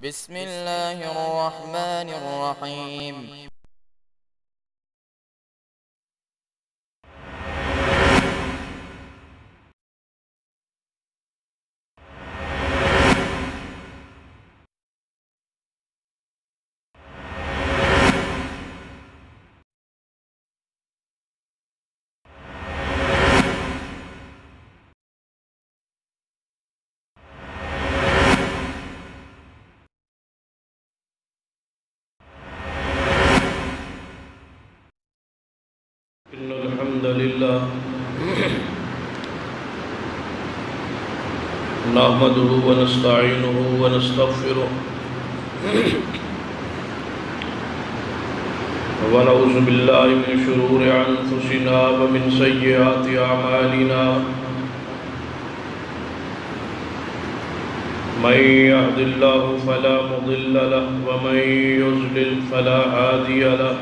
بسم الله الرحمن الرحيم. إن الحمد لله نحمده ونستعينه ونستغفره ونعوذ بالله من شرور أنفسنا ومن سيئات أعمالنا من يهد الله فلا مضل له ومن يضلل فلا هادي له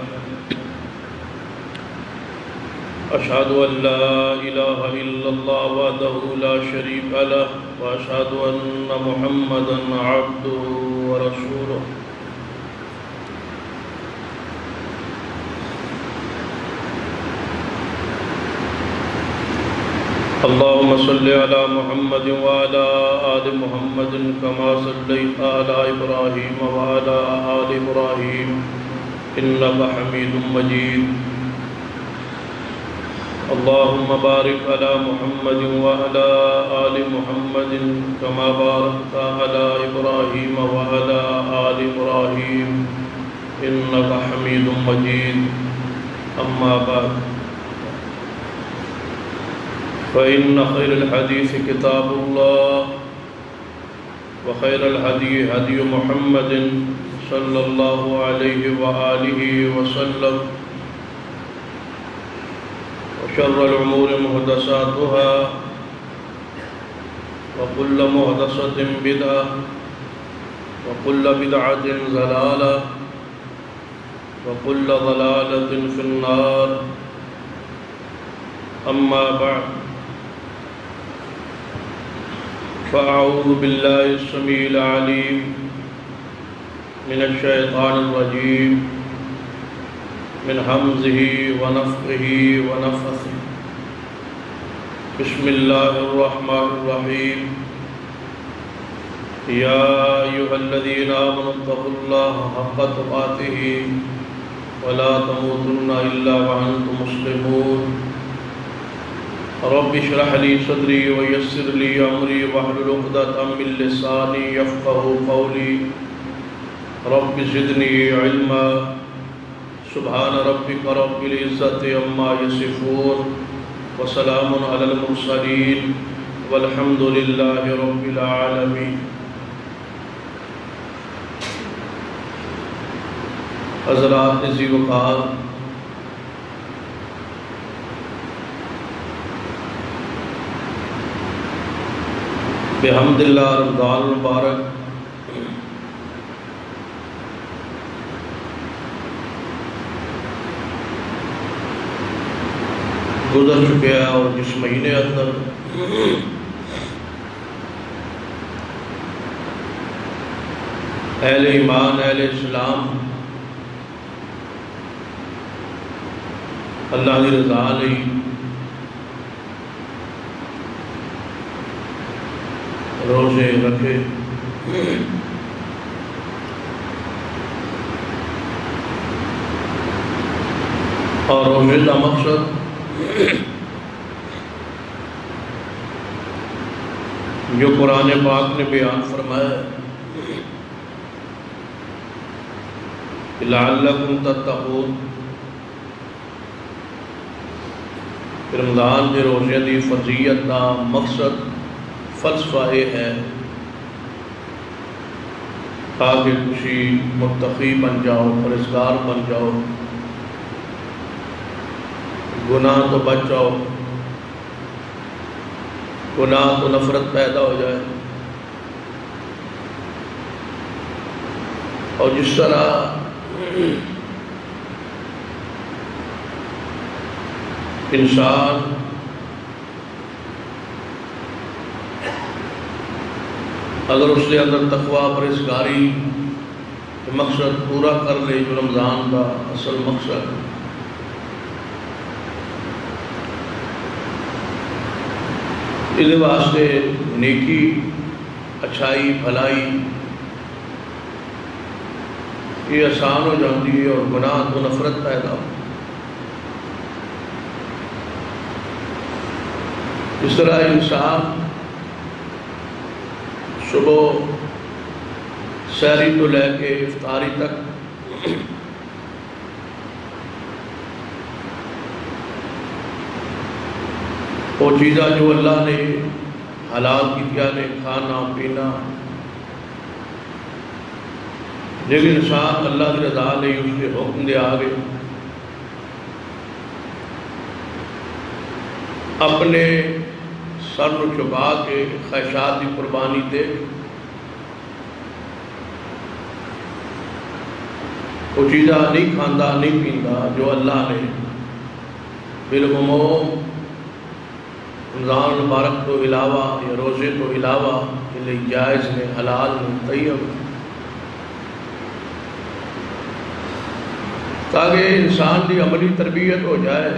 أشهد أن لا إله إلا الله وحده لا شريك له وأشهد أن محمدا عبده ورسوله اللهم صل على محمد وعلى آل محمد كما صليت على إبراهيم وعلى آل إبراهيم إنك حميد مجيد اللهم بارك على محمد وعلى آل محمد كما باركت على إبراهيم وعلى آل إبراهيم إنك حميد مجيد أما بعد فإن خير الحديث كتاب الله وخير الهدي هدي محمد صلى الله عليه وآله وسلم وشر الأمور محدثاتها وكل محدثة بدعة وكل بدعة ضلالة وكل ضلالة في النار أما بعد فأعوذ بالله السميع العليم من الشيطان الرجيم من همزه ونفخه ونفثه بسم الله الرحمن الرحيم يا أيها الذين آمنوا اتقوا الله حق تقاته ولا تموتن إلا وأنتم مسلمون رب اشرح لي صدري ويسر لي أمري واحلل عقدة من لساني يفقهوا قولي رب زدني علما سبحان ربك رب العزة عما يصفون وسلام على المرسلين والحمد لله رب العالمين حضرات عزیز وقار بحمد اللہ رمضان المبارک گزر چکے ہیں اور جس مہینے اندر اہل ایمان اہل اسلام اللہ کی رضا لئی روزے رکھے اور روزے کا مقصد جو قرآن پاک نے بیان فرمایا ہے لعلکم تتقون رمضان کے روزے کی فضیلت کا مقصد فلسفہ یہ ہے تاکہ تسی متقی بن جاؤ پرہیزگار بن جاؤ گناہ تو بچ جاؤ گناہ تو نفرت پیدا ہو جائے اور جس طرح انسان اگر اس کے اندر تقوی پرہیزگاری کے مقصد پورا کر لے جو رمضان کا اصل مقصد اس واسطے نیکی اچھائی بھلائی یہ آسان ہو جاتی ہے اور گناہ تو نفرت پیدا ہو. اس طرح انسان صبح سحری تو لے کے افطاری تک وہ چیزاں جو اللہ نے حلال کیا نے کھانا پینا، لیکن انسان اللہ کی رضا نے اس کے حکم دے آگے اپنے سر کو چھپا کے خواہشات کی قربانی دے وہ چیزاں نہیں کھانا نہیں پیندا جو اللہ نے بالعموم رمضان المبارک تو علاوہ یا روزے تو علاوہ کے لیے جائز نے حلال نے طیب، تاکہ انسان کی عملی تربیت ہو جائے.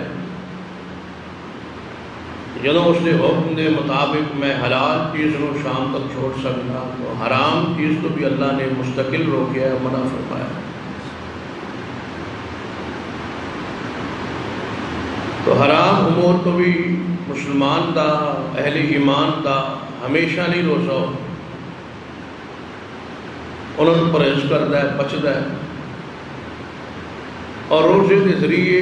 جدوں اس نے حکم دے مطابق میں حلال چیز کو شام تک چھوڑ سکتا تو حرام چیز تو بھی اللہ نے مستقل روکیا ہے، منع فرمایا. تو حرام امور تو بھی مسلمان دا اہل ایمان دا ہمیشہ نہیں روزہ انہوں نے پرہیز کرتا ہے بچتا ہے، اور روزے کے ذریعے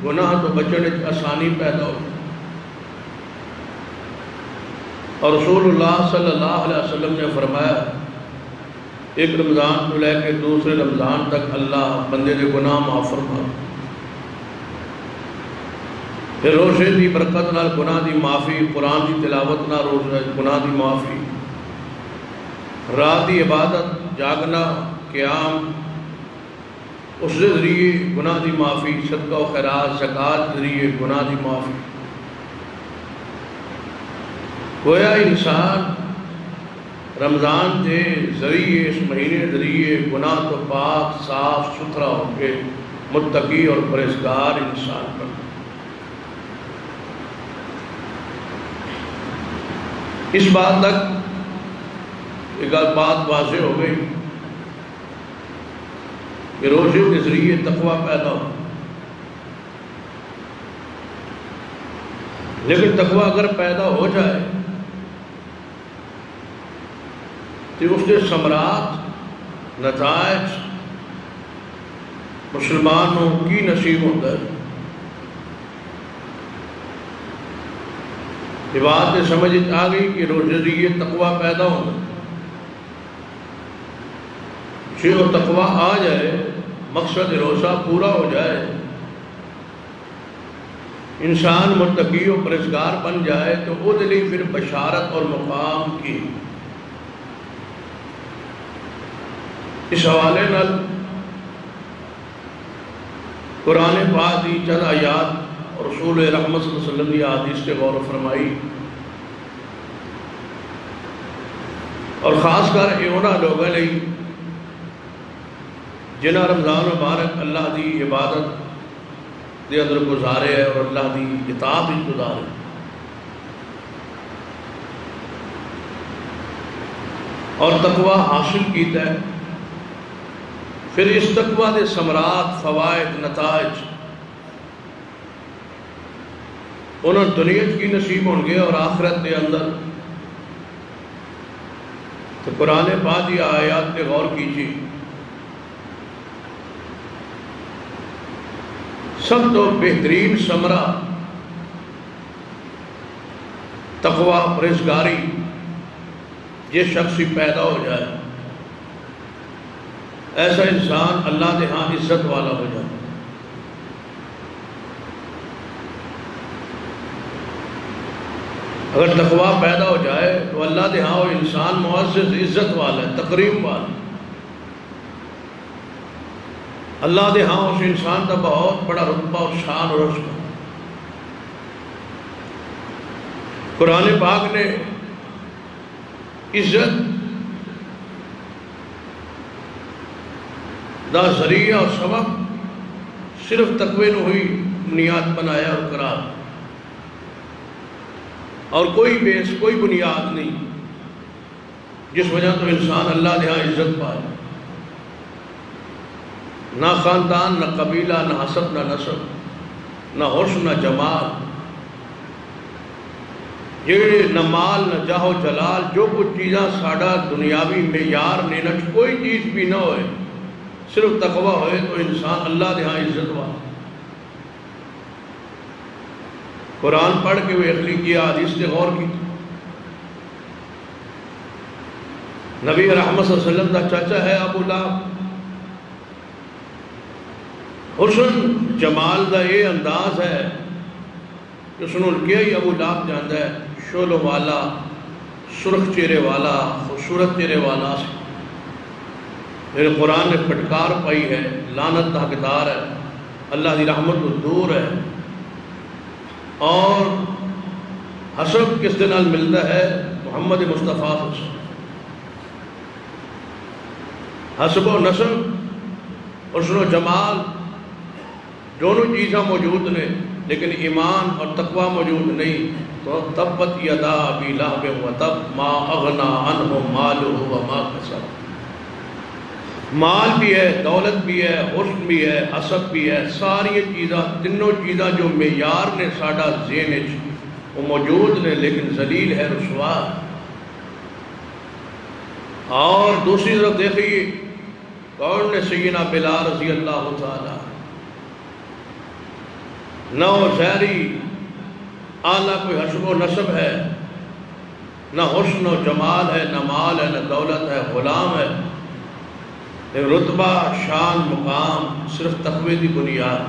گناہ تو بچنے آسانی پیدا ہو. اور رسول اللہ صلی اللہ علیہ وسلم نے فرمایا ایک رمضان کو لے کے دوسرے رمضان تک اللہ بندے دے گناہ معاف فرما. پھر روزے دی برکت نال گناہ دی معافی، قرآن دی تلاوت نال روزے گناہ دی معافی، رات دی عبادت جاگنا قیام اس کے ذریعے گناہ دی معافی، صدقہ و خیرات زکوٰۃ کے ذریعے گناہ دی معافی. گویا انسان رمضان کے ذریعے اس مہینے کے ذریعے گناہ تو پاک صاف ستھرا ہو کے متقی اور پرہیزگار انسان بن. اس بات تک ایک بات واضح ہو گئی کہ روزے کے ذریعے تقوی پیدا ہو، لیکن تقوی اگر پیدا ہو جائے تو اس کے ثمرات نتائج مسلمانوں کی نصیب ہوتا ہے. یہ بات سمجھ آ گئی کہ روزے ذریعے تقوی پیدا ہونا، جو تقوی آ جائے مقصد روزہ پورا ہو جائے انسان متقی و پرہیزگار بن جائے تو وہ دلی پھر بشارت اور مقام کی. اس حوالے نال قرآن پاک دی چند آیات اور رسول رحمت صلی اللہ علیہ وسلم کی حدیث سے غور فرمائی، اور خاص کر انہاں لوگوں نے جنہاں رمضان مبارک اللہ دی عبادت دے اندر گزارے ہے اور اللہ دی اطاعت ہی گزارے. اور تقوی حاصل کیتا ہے، پھر اس تقوی دے ثمرات فوائد نتائج انہوں دنیا کی نصیب ہوں گے اور آخرت دے اندر. تو قرآن پاک دی آیات پہ غور کیجیے. سب تو بہترین ثمرہ تقوی پرہیزگاری یہ شخص پیدا ہو جائے، ایسا انسان اللہ کے ہاں عزت والا ہو جائے. اگر تقوی پیدا ہو جائے تو اللہ کے ہاں وہ انسان معزز عزت والا ہے، تکریم والا. اللہ دے ہاں اس انسان کا بہت بڑا رتبہ اور شان اور عظمت. قرآن پاک نے عزت دا ذریعہ اور سبب صرف تقوی نو ہوئی بنیاد بنایا اور قرار، اور کوئی بیس، کوئی بنیاد نہیں جس وجہ تو انسان اللہ دے ہاں عزت پائے، نہ خاندان، نہ قبیلہ، نہ حسب، نہ نسب، نہ حسن، نہ جمال، یہ نہ مال، نہ جاہ و جلال، جو کچھ چیزاں ساڑا دنیاوی معیار نینچ کوئی چیز بھی نہ ہوئے، صرف تقوی ہوئے تو انسان اللہ دے ہاں عزت والا۔ قرآن پڑھ کے وہ اخلی کیا، حدیث سے غور کی، نبی رحمت صلی اللہ علیہ وسلم دا چاچا ہے ابو لہب، حسن جمال دا یہ انداز ہے کہ سنوں کیا ہی ابو لہب جاندہ ہے، شولو والا، سرخ چہرے والا، خوبصورت چہرے والا سے میرے قرآن نے پھٹکار پائی ہے، لعنت دا حقدار ہے، اللہ دی رحمت تو دور ہے، اور حسب کس دن ملتا ہے محمد مصطفیٰ صلی اللہ علیہ وسلم، حسب و نسب، حسن و جمال دونوں چیزاں موجود نے، لیکن ایمان اور تقوی موجود نہیں، تو تبت یدا ابی لہب وتب ما اغنا عنہ مالہ وما کسب، مال بھی ہے، دولت بھی ہے، حسن بھی ہے، حسب بھی ہے، ساری چیزاں، تینوں چیزاں جو معیار نے ساڑا ذہن وہ موجود نے، لیکن ذلیل ہے، رسوا۔ اور دوسری طرف دیکھیے کون نے سیدنا بلال رضی اللہ تعالی، نہ وہ زہری اعلیٰ کوئی حسب و نسب ہے، نہ حسن و جمال ہے، نہ مال ہے، نہ دولت ہے، غلام ہے، رتبہ، شان، مقام صرف تقوی کی بنیاد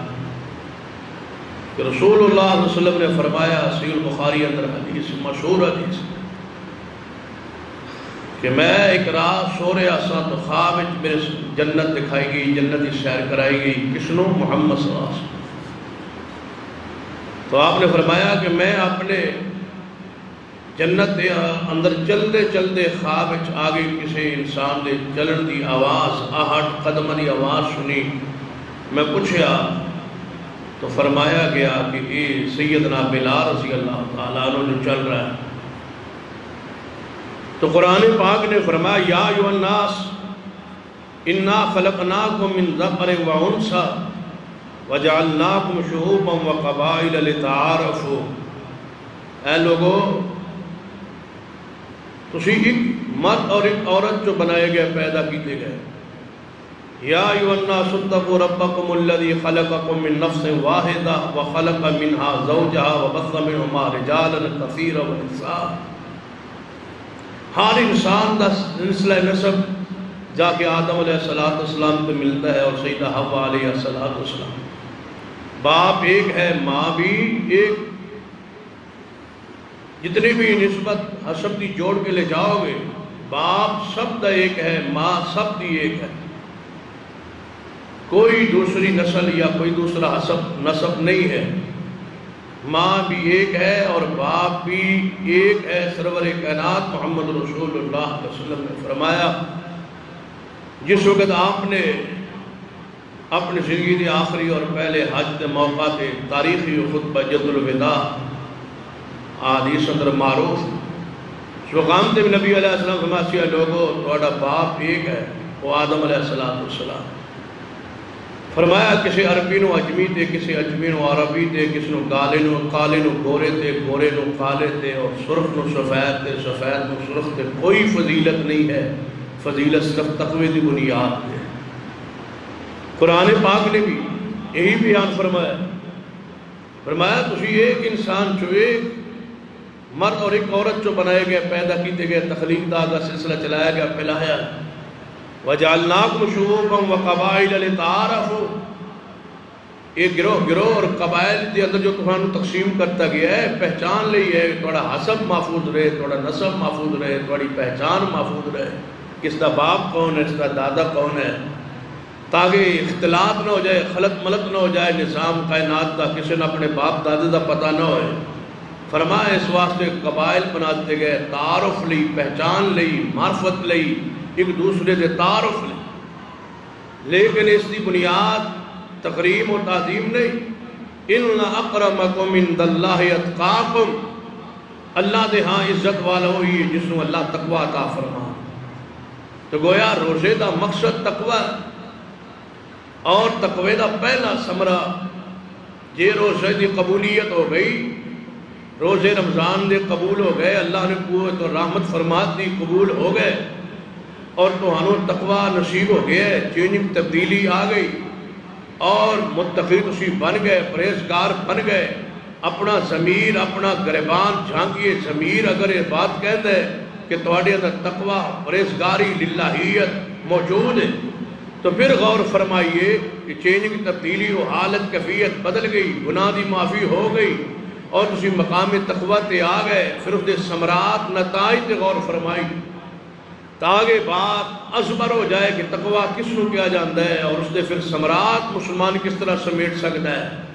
کہ رسول اللہ صلی اللہ علیہ وسلم نے فرمایا، صحیح البخاری اندر حدیث، مشہور حدیث، کہ میں ایک رات سو رہا سا تو خواب میرے جنت دکھائی گئی، جنت کی سیر کرائی گئی، کسنو؟ محمد صلی اللہ علیہ وسلم۔ تو آپ نے فرمایا کہ میں اپنے جنت دے اندر چلتے چلتے خواب آگے کسی انسان دے چلن دی آواز، آہٹ قدم دی آواز سنی، میں پوچھا تو فرمایا گیا کہ یہ سیدنا بلال رضی اللہ تعالیٰ عنہ جو چل رہا ہے۔ تو قرآن پاک نے فرمایا، یا ایھا الناس انا خلقناکم من ذکر و انثی وجعلناکم شعوبا وقبائل لتعارفوا، اے لوگو تسی ایک مرد اور ایک عورت جو بنائے گئے، پیدا کیتے گئے، یا ایھا الناس اتقوا ربکم الذی خلقکم من نفس واحدہ وخلق منها زوجہا وبث منہما رجالا کثیرا ونساء، ہر انسان دا سلسلہ نسب جا کے آدم علیہ السلام کو ملتا ہے، اور سیدہ حوا علیہ السلام، باپ ایک ہے، ماں بھی ایک، جتنی بھی نسبت حسب دی جوڑ کے لے جاؤ گے، باپ سب دا ایک ہے، ماں سب دی ایک ہے، کوئی دوسری نسل یا کوئی دوسرا حسب نسب نہیں ہے، ماں بھی ایک ہے اور باپ بھی ایک ہے۔ سرور کائنات محمد رسول اللہ صلی اللہ علیہ وسلم نے فرمایا، جس وقت آپ نے اپنی زندگی کے آخری اور پہلے حج کے موقع تے تاریخی خطبہ جد الوداع حدیث اندر معروف، اس مقام تے نبی علیہ السلام فرمایا، لوگو تہاڈا باپ ایک ہے، وہ آدم علیہ السلام، فرمایا کسی عربی نو اجمی تے، کسی اجمی نو عربی تے، کسی نو کالے نو گورے تے، گورے نو کالے تے، اور سرخ نو سفید تے، سفید نو سرخ تے، کوئی فضیلت نہیں ہے، فضیلت صرف تقوی دی بنیاد ہے۔ قرآن پاک نے بھی یہی بیان فرمایا تسی ایک انسان چو، ایک مرد اور ایک عورت چو بنائے گئے، پیدا کیتے گئے، تخلیق دا سلسلہ چلایا گیا، پھیلایا، وَجَعَلْنَاكُمْ شُعُوبًا وَقَبَائِلَ لِتَعَارَفُوا، ایک گروہ اور قبائل دے اندر جو تمہانوں تقسیم کرتا گیا ہے، پہچان لئی ہے، تھوڑا حسب محفوظ رہے، تھوڑا نسب محفوظ رہے، تھوڑی پہچان محفوظ رہے، کس دا باپ کون ہے، کس دا دادا کون ہے، تاکہ اختلاط نہ ہو جائے، خلط ملط نہ ہو جائے نظام کائنات کا، کسی نے اپنے باپ دادے دا پتہ نہ ہوئے۔ فرمایا اس واسطے قبائل بناتے گئے، تعارف لئی، پہچان لئی، معرفت لئی، ایک دوسرے دے تعارف لئی۔ لیکن اس کی بنیاد تکریم و تعظیم نہیں. ان اکرمکم عند اللہ اتقاکم، اللہ دے ہاں عزت والا ہوئی جس کو اللہ تقوی عطا فرما. تو گویا روزے دا مقصد تقوی، اور تقوی دا پہلا ثمرہ جے روزے دی قبولیت ہو گئی، روزے رمضان دے قبول ہو گئے، اللہ نے قوت اور رحمت فرمات دی قبول ہو گئے، اور تو تقوی نصیب ہو گیا، چینجنگ تبدیلی آ گئی، اور متقی تسی بن گئے، پرہیزگار بن گئے. اپنا ضمیر، اپنا گریبان جھانکیے. ضمیر اگر یہ بات کہتا ہے کہ تواڈے اندر تقوی، پرہیزگاری، للہیت موجود ہے، تو پھر غور فرمائیے کہ چینجنگ تبدیلی و حالت کیفیت بدل گئی، گناہ دی معافی ہو گئی، اور تسی مقام تقوی تے آ گئے. پھر اس دے ثمرات، نتائج تے غور فرمائی، تاکہ بات ازبر ہو جائے کہ تقوی کس نو کیا جاندہ ہے، اور اس دے پھر ثمرات مسلمان کس طرح سمیٹ سکتا ہے.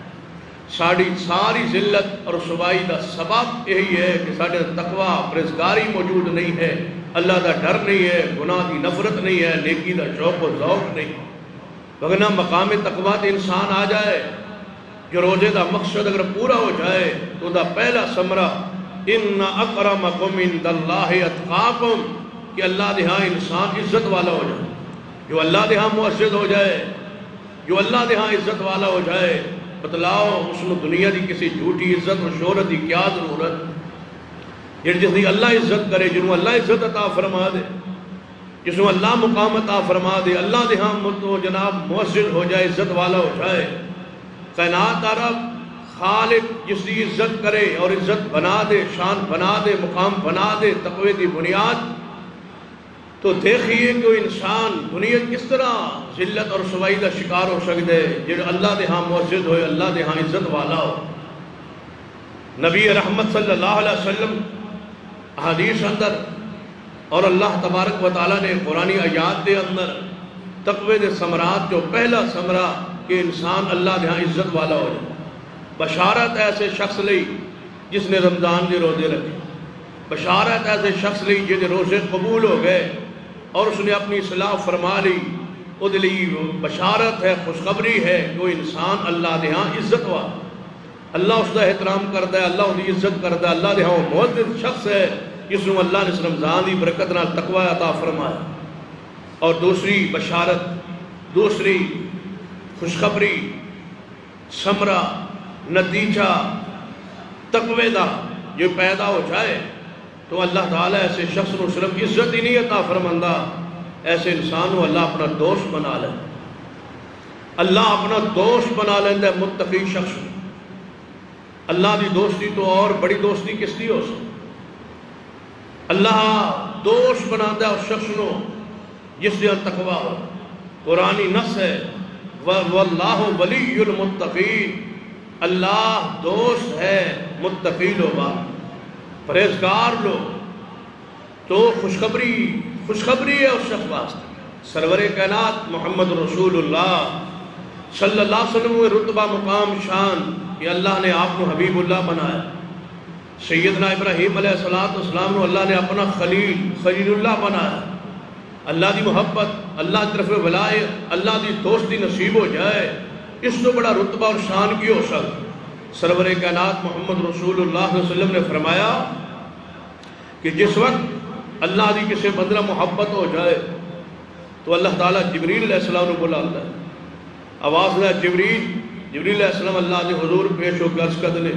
ساری ذلت اور رسوائی دا سبب یہی ہے کہ ساڈے تقوی، پرہیزگاری موجود نہیں ہے، اللہ دا ڈر نہیں ہے، گناہ کی نفرت نہیں ہے، نیکی دا شوق و ذوق نہیں. وگرنہ مقام تقوی تے انسان آ جائے، جو روزے دا مقصد اگر پورا ہو جائے، تو دا پہلا ثمرہ ان اکرمکم عند اللہ اتقاکم، کہ اللہ دے ہاں انسان عزت والا ہو جائے. جو اللہ دے ہاں معزز ہو جائے، جو اللہ دے ہاں عزت والا ہو جائے، بتلاؤ اس میں دنیا دی کسی جھوٹی عزت اور شہرت دی کیا ضرورت. جس دی اللہ عزت کرے، جنہوں اللہ عزت عطا فرما دے، جس میں اللہ مقام عطا فرما دے، اللہ دے ہاں تو جناب معزز ہو جائے، عزت والا ہو جائے. کائنات رب خالق جس دی عزت کرے اور عزت بنا دے، شان بنا دے، مقام بنا دے تقوی دی بنیاد، تو دیکھئے کہ انسان دنیا کس طرح ذلت اور رسوائی کا شکار ہو سکتے ہیں جو اللہ دے ہاں معزز ہوئے، اللہ دے ہاں عزت والا ہو. نبی رحمت صلی اللہ علیہ وسلم حدیث اندر اور اللہ تبارک و تعالیٰ نے قرآنی آیات دے اندر تقوی دے ثمرات جو پہلا ثمرہ کہ انسان اللہ دے ہاں عزت والا ہو جائے. بشارت ایسے شخص لئی جس نے رمضان دے روزے رکھے، بشارت ایسے شخص لئی جن روزے قبول ہو گئے اور اس نے اپنی اصلاح فرما لی. وہ دلی بشارت ہے، خوشخبری ہے کہ وہ انسان اللہ دے ہاں عزت وا، اللہ اس کا احترام کرتا ہے، اللہ اس کی عزت کرتا ہے، اللہ دے ہاں معزز شخص ہے جس نے اللہ نے اس رمضان کی برکت نال تقوی عطا فرمایا. اور دوسری بشارت، دوسری خوشخبری، ثمرہ، نتیجہ تقوی دا جو پیدا ہو جائے تو اللہ تعالیٰ ایسے شخص کو صرف عزت ہی نہیں عطا فرماندہ، ایسے انسان کو اللہ اپنا دوست بنا لے. اللہ اپنا دوست بنا لیندہ ہے متقی شخص. اللہ دی دوستی تو اور بڑی دوستی کس دی ہو سکتی. اللہ دوست بناتا ہے اس شخص کو جس سے تقوی ہو. قرآنی نص ہے واللہ ولی المتقین، اللہ دوست ہے متقی لوگا، پرہیزگار لوگ. تو خوشخبری ہے اس شخص واسطے. سرور کائنات محمد رسول اللہ صلی اللہ علیہ وسلم میں رتبہ مقام شان کہ اللہ نے آپ کو حبیب اللہ بنایا. سیدنا ابراہیم علیہ السلام کو اللہ نے اپنا خلیل اللہ بنایا. اللہ دی محبت، اللہ کی طرف ولایت، اللہ دی دوستی نصیب ہو جائے، اس تو بڑا رتبہ اور شان کی ہو سکتا. سرور کائنات محمد رسول اللہ صلی اللہ علیہ وسلم نے فرمایا کہ جس وقت اللہ دی کسی بندہ محبت ہو جائے تو اللہ تعالیٰ جبریل علیہ السلام نے بلاتا ہے. آواز ہے جبریل علیہ السلام اللہ کے حضور پیش ہو گرز کر دلے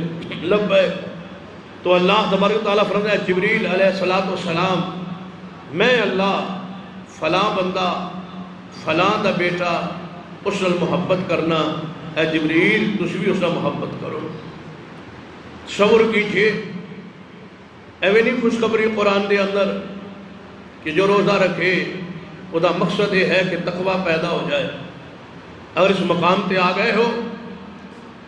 لبیک. تو اللہ تبارک تعالیٰ فرماتا ہے جبریل علیہ السلام میں اللہ فلاں بندہ فلاں دا بیٹا اس نال محبت کرنا، اے جبریل تسی بھی اس نال محبت کرو. تصور کیجئے ایویں نہیں خوشخبری قرآن دے اندر کہ جو روزہ رکھے وہ دا مقصد یہ ہے کہ تقوی پیدا ہو جائے. اگر اس مقام تے آ گئے ہو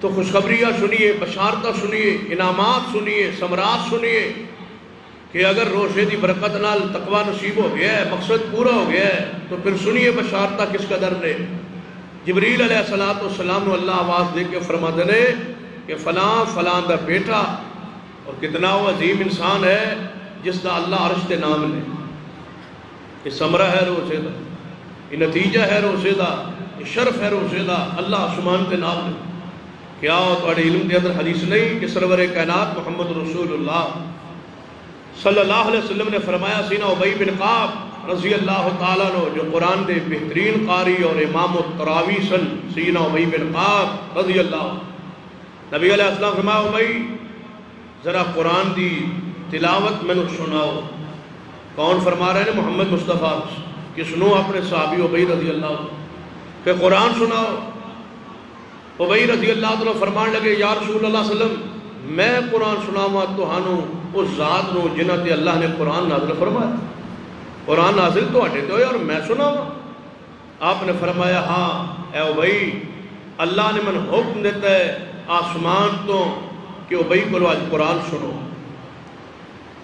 تو خوشخبریاں سنیے، بشارتہ سنیے، انعامات سنیے، ثمرات سنیے کہ اگر روزے دی برکت نال تقوی نصیب ہو گیا ہے، مقصد پورا ہو گیا ہے، تو پھر سنیے بشارتہ کس قدر نے. جبریل علیہ السلام نے اللہ آواز دے کے فرما دے کہ فلاں دا بیٹا، اور کتنا وہ عظیم انسان ہے جس دا اللہ عرش تے نام لے. یہ ثمرہ ہے روزے دا. یہ نتیجہ ہے روزے دا، یہ شرف ہے روزے دا، اللہ آسمان تے نال نے کیا تواڈے علم دے اندر حدیث نہیں کہ سرور کائنات محمد رسول اللہ صلی اللہ علیہ وسلم نے فرمایا سینا ابی بن کعب رضی اللہ تعالیٰ عنہ جو قرآن دے بہترین قاری اور امام التراوی سن، سینا ابی بن کعب رضی اللہ، نبی علیہ السلام فرمایا ابی ذرا قرآن دی تلاوت میں نے سناؤ۔ کون فرما رہے ہیں؟ محمد مصطفیٰ کہ سنو اپنے صحابی ابی رضی اللہ عنہ کہ قرآن سناؤ۔ ابی رضی اللہ عنہ فرمان لگے یا رسول اللہ صلی اللہ علیہ وسلم میں قرآن سناواں تہانوں اس ذات نو جنہ تے اللہ نے قرآن نازل فرمایا، قرآن نازل تو ہٹے تو اور میں سناواں؟ آپ نے فرمایا ہاں اے ابی اللہ نے من حکم دیتا ہے آسمان تو کہ ابی کو آج قرآن سنو۔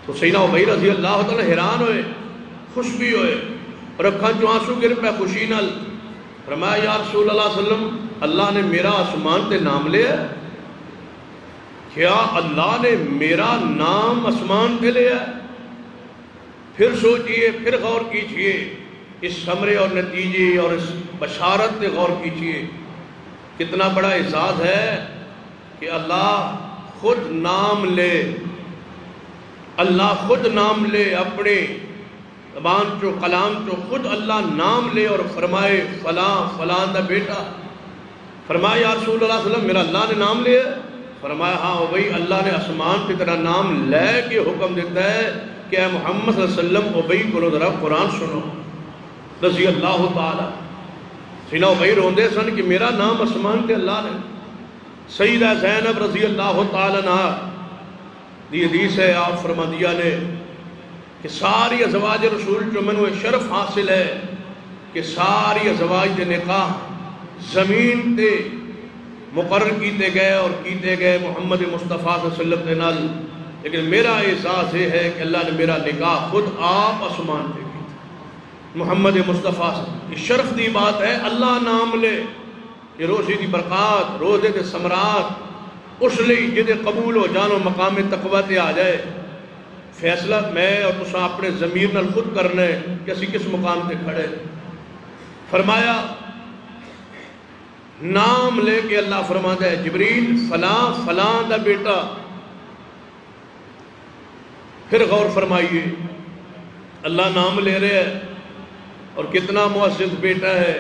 تو سیدنا ابی رضی اللہ تعالیٰ حیران ہوئے، خوش بھی ہوئے اور اکھاں چوں آنسو گر پہ خوشی نال۔ فرمایا یا رسول اللہ صلی اللہ علیہ وسلم اللہ نے میرا آسمان تے نام لیا؟ کیا اللہ نے میرا نام آسمان پہ لیا؟ پھر سوچئے، پھر غور کیجئے اس ثمرے اور نتیجے اور اس بشارت پہ غور کیجئے، کتنا بڑا اعزاز ہے کہ اللہ خود نام لے، اللہ خود نام لے، اپنے زبان چو کلام چو خود اللہ نام لے اور فرمائے فلاں فلاں دا بیٹا۔ فرمایا یا رسول اللہ صلی اللہ علیہ وسلم میرا اللہ نے نام لیا؟ فرمایا ہاں ابی اللہ نے آسمان پہ تیرا نام لے کے حکم دیتا ہے کہ اے محمد صلی اللہ علیہ وسلم ابی کو ذرا قرآن سنو رضی اللہ تعالی۔ سینا ابی روندے سن کہ میرا نام آسمان پہ اللہ نے۔ سیدہ زینب رضی اللہ تعالی عنہ دی حدیث ہے، آپ فرما دیا نے کہ ساری ازواج رسول جو منو شرف حاصل ہے کہ ساری ازواج دے نکاح زمین تے مقرر کیتے گئے اور کیتے گئے محمد مصطفیٰ صلی اللہ علیہ وسلم دے نال، لیکن میرا احساس یہ ہے کہ اللہ نے میرا نکاح خود آپ آسمان پہ کیتا محمد مصطفیٰ سے۔ یہ شرف دی بات ہے، اللہ نام لے، یہ روزے دی برکات، روزے دے ثمرات اس لئی جدے قبول ہو جانو مقام تقوی تے آ جائے۔ فیصلہ میں اور تساں اپنے ضمیر نال خود کرنا ہے کہ اسی کس مقام تے کھڑے۔ فرمایا نام لے کے اللہ فرماتا ہے جبریل فلاں فلاں دا بیٹا۔ پھر غور فرمائیے اللہ نام لے رہے ہیں اور کتنا معزز بیٹا ہے،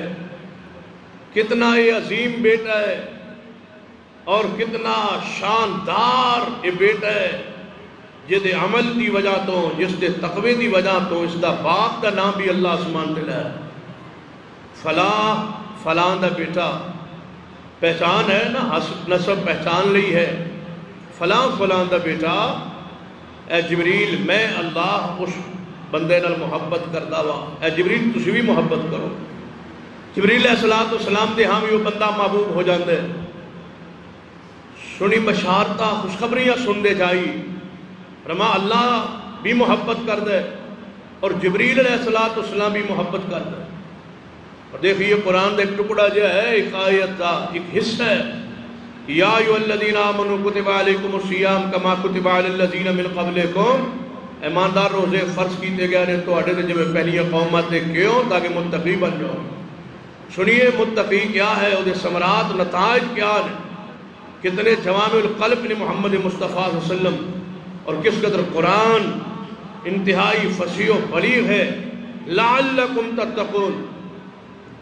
کتنا یہ عظیم بیٹا ہے اور کتنا شاندار یہ بیٹا ہے جدے عمل دی وجہ تو، جس دے تقوی دی وجہ تو اس دا باپ دا نام بھی اللہ آسمان پہ لیا ہے۔ فلاں فلاں دا بیٹا پہچان ہے نا، نسب پہچان لی ہے، فلاں فلاں دا بیٹا۔ اے جبریل میں اللہ اس بندے نال محبت کردا وا، اے جبریل تسی بھی محبت کرو۔ جبریل علیہ السلام دے ہاں بھی وہ بندہ محبوب ہو جاندے، سنی بشارتاں خوشخبریاں سن دے جائی، فرما اللہ بھی محبت کر دے اور جبریل علیہ السلام بھی محبت کر دے۔ اور دیکھئے قرآن دا ایک ٹکڑا جو ہے، ایک آیت دا ایک حصہ ہے، یا ایھا الذین آمنوا کتب علیکم الصیام کما کتب علی الذین من قبلکم، ایماندار روزے فرض کیتے گئے نے تواڈے تے جویں پہلی قوماں تے کیوں؟ تاکہ متقی بن جاؤ۔ سنیے متقی کیا ہے، وہ دے ثمرات نتائج کیا ہیں، کتنے جوامع القلب نے محمد مصطفیٰ صلی اللہ علیہ وسلم، اور کس قدر قرآن انتہائی فصیح و بلیغ ہے۔ لعلکم تتقون،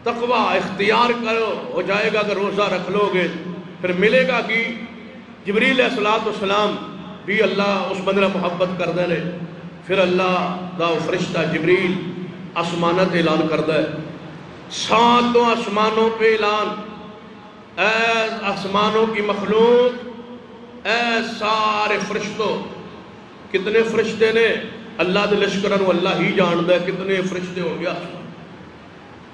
تقوی اختیار کرو، ہو جائے گا اگر روزہ رکھ لو گے، پھر ملے گا کہ جبریل علیہ السلام بھی اللہ اس بندہ محبت کر دے، پھر اللہ دا فرشتہ جبریل آسمانت اعلان کر دے، ساتوں آسمانوں پہ اعلان، اے آسمانوں کی مخلوق، اے سارے فرشتوں، کتنے فرشتے نے اللہ دے لشکرن اللہ ہی جاندہ ہے کتنے فرشتے ہو گیا۔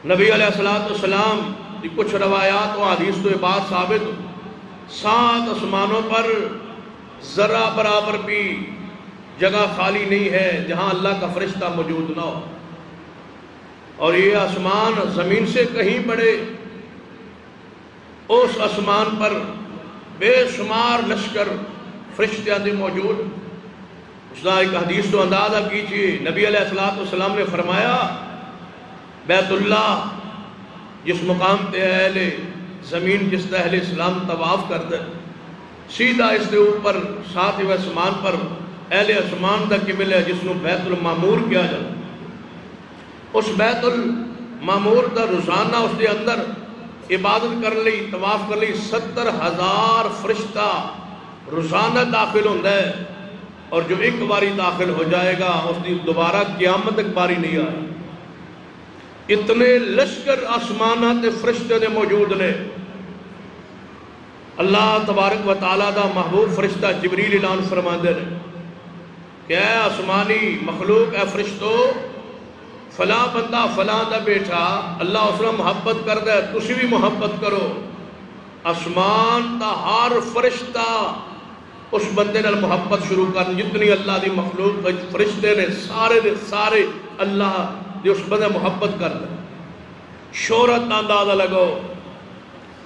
نبی علیہ السلام کی کچھ روایات و حدیث تو یہ بات ثابت ہو، 7 آسمانوں پر ذرہ برابر بھی جگہ خالی نہیں ہے جہاں اللہ کا فرشتہ موجود نہ ہو، اور یہ آسمان زمین سے کہیں بڑے، اس آسمان پر بے شمار لشکر فرشتیاں دے موجود۔ اس کا ایک حدیث تو اندازہ کیجئے، نبی علیہ السلام نے فرمایا بیت اللہ جس مقام پہ اہل زمین جس اہل اسلام طواف کرتا ہے سیدھا اس کے اوپر ساتھ ہی آسمان پر اہل آسمان دا قبلہ ہے جس کو بیت المعمور کیا جاتا ہے۔ اس بیت المعمور دا روزانہ اس کے اندر عبادت کر لی طواف کر لی 70,000 فرشتہ روزانہ داخل ہوتا ہے، اور جو ایک باری داخل ہو جائے گا اس کی دوبارہ قیامت تک باری نہیں آئی۔ اتنے لشکر آسمانات فرشتے نے موجود نے۔ اللہ تبارک و تعالیٰ دا محبوب فرشتہ جبریل اعلان فرما دے رہے کہ اے آسمانی مخلوق، اے فرشتو، فلاں بندہ فلاں دا بیٹھا اللہ اس نے محبت کر دے، تسی بھی محبت کرو۔ آسمان دا ہر فرشتہ اس بندے نال محبت شروع کر، جتنی اللہ دی مخلوق فرشتے نے سارے اللہ دی اس بندے محبت کر دے۔ شہرت دا اندازہ لگاؤ،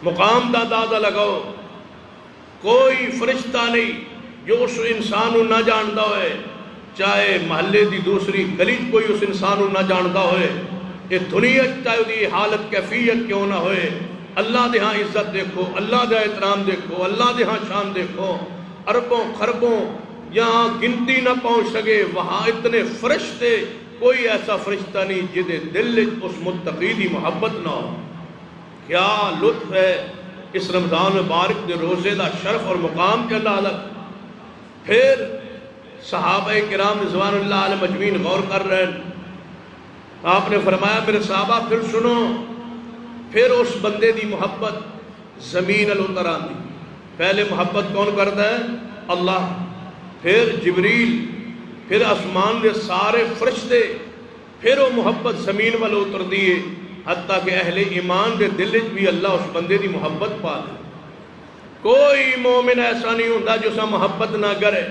مقام دا اندازہ لگاؤ، کوئی فرشتہ نہیں جو اس انسان نہ جاندا ہوئے، چاہے محلے دی دوسری گلی کوئی اس انسان نہ جاندا ہوئے، یہ دنیا چاہے دی حالت کیفیت کیوں نہ ہوئے، اللہ دے ہاں عزت دیکھو، اللہ دے احترام دیکھو، اللہ دے ہاں شان دیکھو، اربوں خربوں یہاں گنتی نہ پہنچ سکے، وہاں اتنے فرشتے، کوئی ایسا فرشتہ نہیں جدے دل اس متقی دی محبت نہ ہو۔ کیا لطف ہے اس رمضان مبارک دے روزے دا شرف اور مقام کے اللہ الگ۔ پھر صحابہ کرام رضوان اللہ علیہ مجمعین غور کر رہے ہیں، آپ نے فرمایا میرے صحابہ پھر سنو، پھر اس بندے دی محبت زمین اتر آندی۔ پہلے محبت کون کرتا ہے؟ اللہ، پھر جبریل، پھر آسمان دے سارے فرشتے، پھر وہ محبت زمین والے اتر دیے، حتیٰ کہ اہل ایمان دے دل بھی اللہ اس بندے دی محبت پا دے۔ کوئی مومن ایسا نہیں ہوتا جو سا محبت نہ کرے۔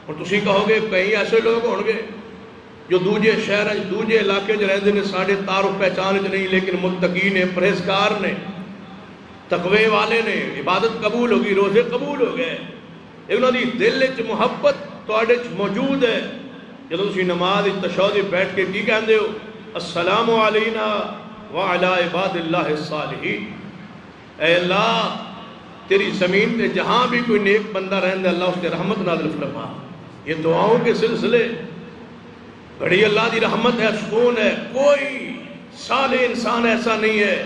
اور تسی کہو گے کہیں ایسے لوگ ہوں گے جو دوجے شہر دوجے علاقے جو رہتے ہیں ساڑھے تعارف پہچان نہیں، لیکن متقی نے، پرہیزگار نے، تقوی والے نے، عبادت قبول ہوگی، روزے قبول ہو گئے، انہوں نے دل وچ محبت تواڈے وچ موجود ہے۔ جب تسی نماز تشہد بیٹھ کے کی کہندے ہو؟ السلام علینا وعلی عباد اللہ الصالحین، اے اللہ تیری زمین تے جہاں بھی کوئی نیک بندہ رہندے اللہ اس کے رحمت نازل فرما۔ یہ دعاؤں کے سلسلے بڑی اللہ دی رحمت ہے، سکون ہے۔ کوئی صالح انسان ایسا نہیں ہے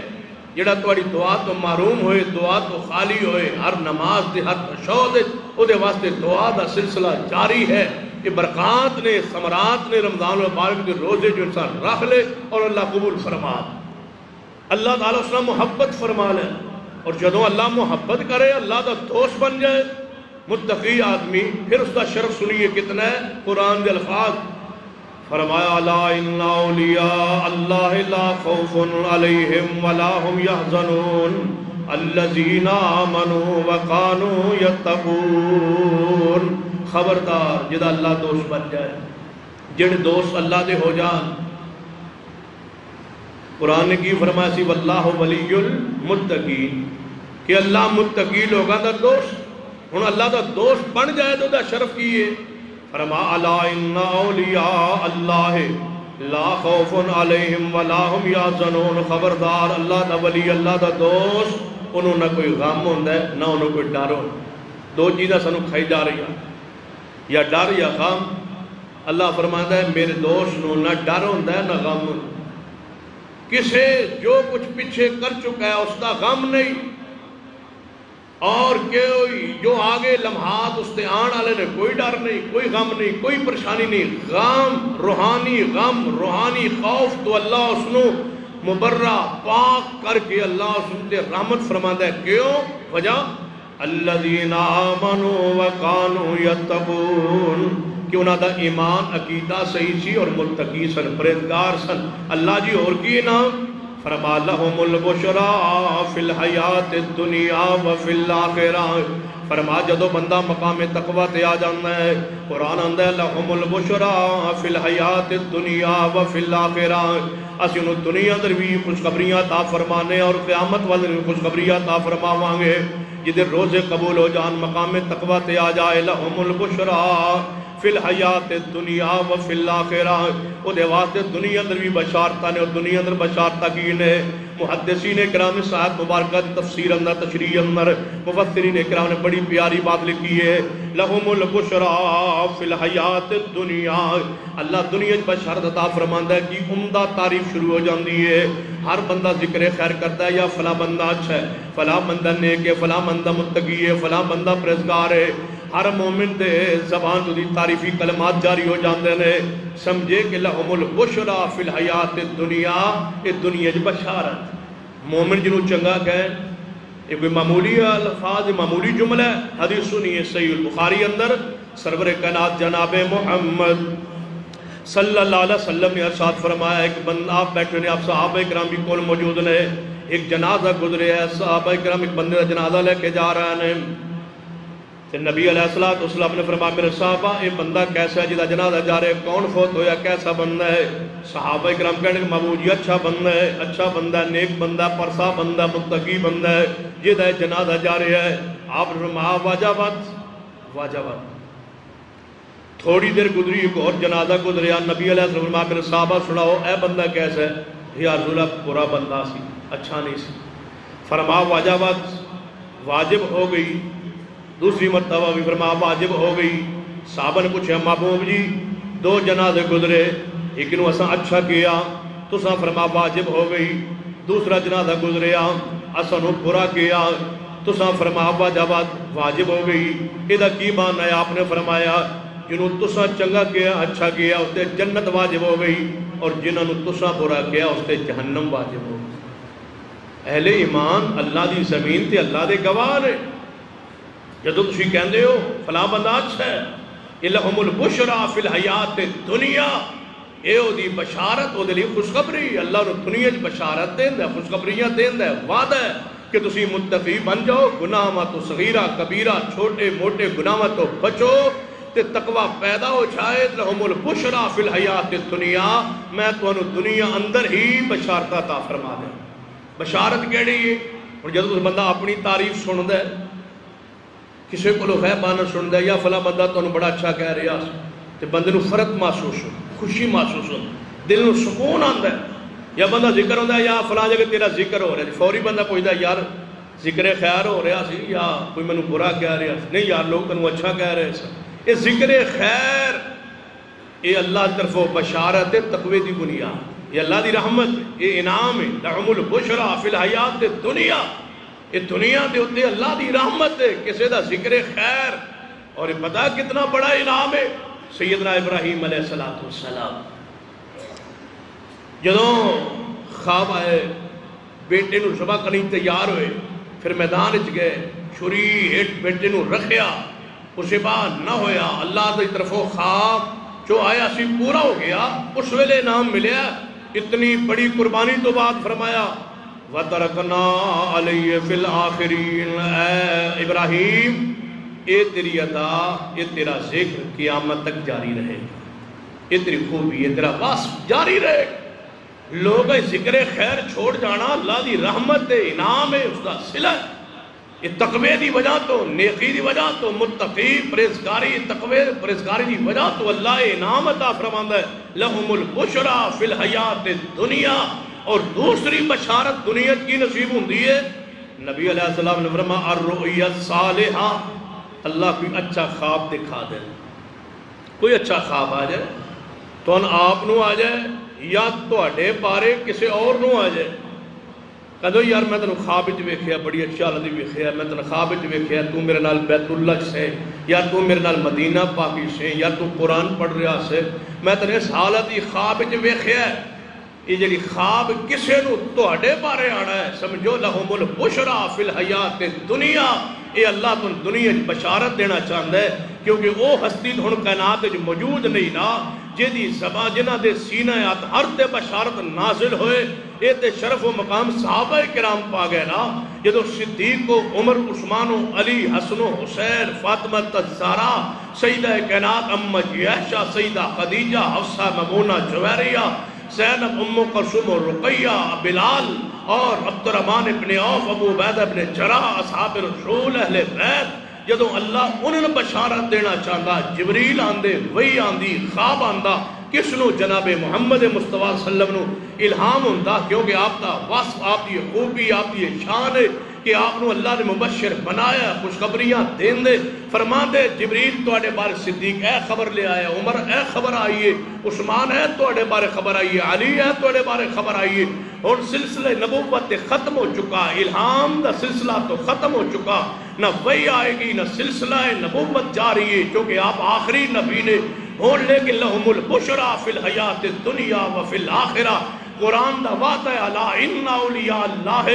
جڑا تواڈی دعا تو محروم ہوئے، دعا تو خالی ہوئے۔ ہر نماز دے، ہر تشہد او دے واسطے دعا دا سلسلہ جاری ہے۔ یہ برکات نے، ثمرات نے رمضان المبارک کے روزے جو انسان رکھ لے اور اللہ قبول فرما، اللہ تعالیٰ اس نے محبت فرما لے، اور جدوں اللہ محبت کرے اللہ دا دوست بن جائے متقی آدمی، پھر اس کا شرف سنیے کتنا ہے۔ قرآن کے الفاظ فرمایا الا ان اولیاء اللہ لا خوف علیہم ولا هم يحزنون الذین آمنوا وكانوا يتقون۔ خبردار جدا اللہ دوست بن جائے، جڑے دوست اللہ دے ہو جان۔ قرآن نے کی فرمایا سی واللہ ولی المتقین، کہ اللہ متقی لوگاں دا دوست، ہن اللہ دا دوست بن جائے تو دا شرف کیے۔ فرما الا ان اولیاء اللہ لا خوف علیہم ولا هم يحزنون، خبردار اللہ دا ولی، اللہ دا دوست، انہوں نہ کوئی غم ہوندا ہے نہ انہوں کوئی ڈر ہوندا۔ دو چیزاں سانو کھائی جا رہی ہیں، یا ڈر یا غم۔ اللہ فرماتا ہے میرے دوست نو نہ ڈر ہوندا ہے نہ غم ہوندا، کسے جو کچھ پیچھے کر چکا ہے اس کا غم نہیں، اور جو آگے لمحات اس تے آن والے نے کوئی ڈر نہیں، کوئی غم نہیں، کوئی پریشانی نہیں۔ غم روحانی خوف تو اللہ اس نو مبرہ پاک کر کے اللہ اس تے رحمت فرماتا ہے۔ کیوں؟ وجہ الذین آمنوا وکانوا یتقون، کہ انہاں دا ایمان عقیدہ صحیح سی اور متقی سن، پرہیزگار سن۔ اللہ جی اور کی نام فرما لہم البشرا فی الحیات الدنیا وفی الاخرہ، فرما جدو بندہ مقام تقوی تے آ جانا ہے، قرآن آندا ہے لہم البشرا فی الحیات الدنیا وفی الاخرہ، اسی انہوں دنیا در بھی خوشخبریاں عطا فرمانے اور قیامت والے خوشخبریاں عطا فرماواں گے۔ جدھر روزے قبول ہو جان مقام تقوی تے آ جائے لہم البشرا فی الحیات الدنیا و فی الاخرہ او دے واسطے دنیا اندر بھی بشارتہ نے اور دنیا اندر بشارتہ کی نے محدثین اکرام صاحب مبارکہ تفسیر اندر تشریح اندر مفسرین اکرام نے بڑی پیاری بات لکھی ہے لہم البشرا فی الحیات الدنیا اللہ دنیا بشارت عطا فرماندا ہے کہ عمدہ تعریف شروع ہو جاندی ہے ہر بندہ ذکر خیر کرتا ہے یا فلاں بندہ اچھا ہے فلاں بندہ نیک ہے فلاں بندہ متقی ہے فلاں بندہ پرہیزگار ہے ہر مومن دے زبان تو دی تعریفی کلمات جاری ہو جاندے نے سمجھے کہ لہم البشرا فی الحیات الدنیا یہ دنیا دی بشارت مومن جنہوں چنگا کہیں یہ کوئی معمولی الفاظ معمولی جملہ ہے حدیث سنیے صحیح البخاری اندر سرور کائنات جناب محمد صلی اللہ علیہ وسلم نے ارشاد فرمایا ایک بندہ آپ بیٹھے نے آپ صحابہ کرام بھی کول موجود نے ایک جنازہ گزرے ہے صحابہ کرام ایک بندے کا جنازہ لے کے جا رہا ہے تو نبی علیہ السلام نے فرمایا میرے صحابہ یہ بندہ کیسا ہے جدا جنازہ جا رہے کون فوت ہویا کیسا بندہ ہے صحابہ کرام کہنے کہ محبوب جی اچھا بندہ ہے نیک بندہ پرسا بندہ متقی بندہ ہے جدا جنازہ جا رہے ہے آپ نے فرمایا واجبات تھوڑی دیر گزری ایک اور جنازہ گزریا نبی علیہ السلام نے فرمایا میرے صحابہ سناؤ اے بندہ کیسا ہے یا رسول اللہ برا بندہ سی اچھا نہیں سی فرمایا واجب ہو گئی دوسری مرتبہ بھی فرمایا واجب ہو گئی صحابہ نے پوچھا محبوب جی دو جنازے گزرے ایک نو اساں اچھا کیا تو ساں فرمایا واجب ہو گئی دوسرا جنازہ گزریا اساں نو برا کیا تو ساں فرمایا واجب ہو گئی یہ کی معنی ہے آپ نے فرمایا جنہوں تساں چنگا کیا اچھا کیا اس تے جنت واجب ہو گئی اور جنہوں نے تساں برا کیا اس تے جہنم واجب ہو گئی اہل ایمان اللہ دی زمین تے اللہ دے گواہ نے جدو تسی کہندے ہو فلاں بندہ اچھا ہے یہ لہم البشرا فی الحیات الدنیا اے او دی بشارت او دے لئے خوشخبری اللہ نے دنیا دی بشارت دین ہے خوشخبریاں دین ہے وعدہ ہے کہ تسی متقی بن جاؤ گناہ ما تو صغیرہ کبیرہ چھوٹے موٹے گناہ ما تو بچو تے تقوی پیدا ہو جائے لہم البشرا فی الحیات الدنیا میں تو انہوں دنیا اندر ہی بشارت عطا فرما دیں بشارت کیڑی ہے اور جدو بندہ اپنی تعریف سن دے کسی کو غیبانہ سن دے یا فلاں بندہ تو انہوں بڑا اچھا کہہ رہا تے بندے نو فرق محسوس ہو خوشی محسوس ہو دل نو سکون آندا ہے یا بندہ ذکر ہوندا ہے یا فلاں جگہ تیرا ذکر ہو رہا ہے فوری بندہ پوچھدا ہے یار ذکر خیر ہو رہا سی یا کوئی مینوں برا کہہ رہا سی نہیں یار لوگ تینوں اچھا کہہ رہے سن یہ ذکر خیر یہ اللہ کی طرف بشارت تقوی دی بنیاد یہ اللہ دی رحمت یہ انعام ہے لہم البشرا فی الحیات الدنیا یہ دنیا دے ہوتے اللہ دی رحمت ہے کسی دا ذکر خیر اور یہ پتہ کتنا بڑا انعام ہے سیدنا ابراہیم علیہ السلام جدوں خواب آئے بیٹے نو شبہ کرنی تیار ہوئے پھر میدان اچ گئے چھری ہٹ بیٹے نو رکھیا اسے بعد نہ ہویا اللہ دی طرفوں خواب جو آیا سی پورا ہو گیا اس ویلے نام ملیا اتنی بڑی قربانی تو بعد فرمایا وَتَرَكْنَا عَلَيْهِ فِي الْآخِرِينَ اے ابراہیم یہ تیری عطا یہ تیرا ذکر قیامت تک جاری رہے یہ تیری خوبی یہ تیرا واسف جاری رہے لوگ ذکر خیر چھوڑ جانا اللہ دی رحمت انعام ہے اس کا صلہ یہ تقوی دی وجہ تو نیکی دی وجہ تو متقی پرہیزگاری تقوی پرہیزگاری دی وجہ تو اللہ انعام عطا فرماندا ہے لہم البشرا فی الحیات الدنیا اور دوسری بشارت دنیا کی نصیب ہوندی ہے نبی علیہ السلام نے فرمایا الرؤیا الصالحہ اللہ کوئی اچھا خواب دکھا دے کوئی اچھا خواب آ جائے تو ان آپ نو آ جائے یا تواڈے بارے کسی اور نو آ جائے کہو یار میں تنوں خواب وچ ویکھیا بڑی اچھی حالت ویکھیا میں تنوں خواب وچ ویکھیا تو میرے نال بیت اللہ سے یا تو میرے نال مدینہ پاکی سے یا تو قرآن پڑھ رہا سے میں تنے اس حالت ہی خواب وچ ویکھیا ہے یہ جڑی خواب کسے نو تواڈے بارے آنا ہے سمجھو لہم البشرا فی الحیات الدنیا یہ اللہ تو دنیا بشارت دینا چاہتا ہے کیونکہ وہ ہستی تو ہن کائنات وچ موجود نہیں نا جدی زبان جنہ دے سینہ ہر تے بشارت نازل ہوئے یہ تے شرف و مقام صحابہ کرام پا گئے نا جدو صدیق و عمر عثمان و علی حسن و حسین فاطمہ الزہرا سیدہ کائنات ام عائشہ سیدہ خدیجہ حفصہ ممونہ جویریہ زینب ام کلثوم اور رقیہ، بلال اور عبد الرحمن ابن عوف، ابو عبیدہ ابن جراح، اصحاب رسول، اہل بیت، جدوں اللہ انہوں نے بشارت دینا چاہتا، جبریل آندے، وحی آندی، خواب آندا، کس نو؟ جناب محمد مصطفیٰ صلی اللہ علیہ وسلم نو الہام ہوندا، کیونکہ آپ دا وصف، آپ دی خوبی، آپ دی شان ہے کہ آپ نو اللہ نے مبشر بنایا، خوشخبریاں دین دے، فرما دے جبریل توڑے بارے صدیق اے خبر لے آیا، عمر اے خبر آئیے، عثمان اے توڑے بارے خبر آئیے، علی اے توڑے بارے خبر آئیے۔ اور سلسلہ نبوت ختم ہو چکا، الہام دا سلسلہ تو ختم ہو چکا، نہ وحی آئے گی نہ سلسلہ نبوت جاری ہے، کیونکہ آپ آخری نبی نے ہون، لیکن لہم البشرا فی الحیات الدنیا وفی الآخرہ۔ قرآن دا وعدہ ہے، الا ان اولیاء اللہ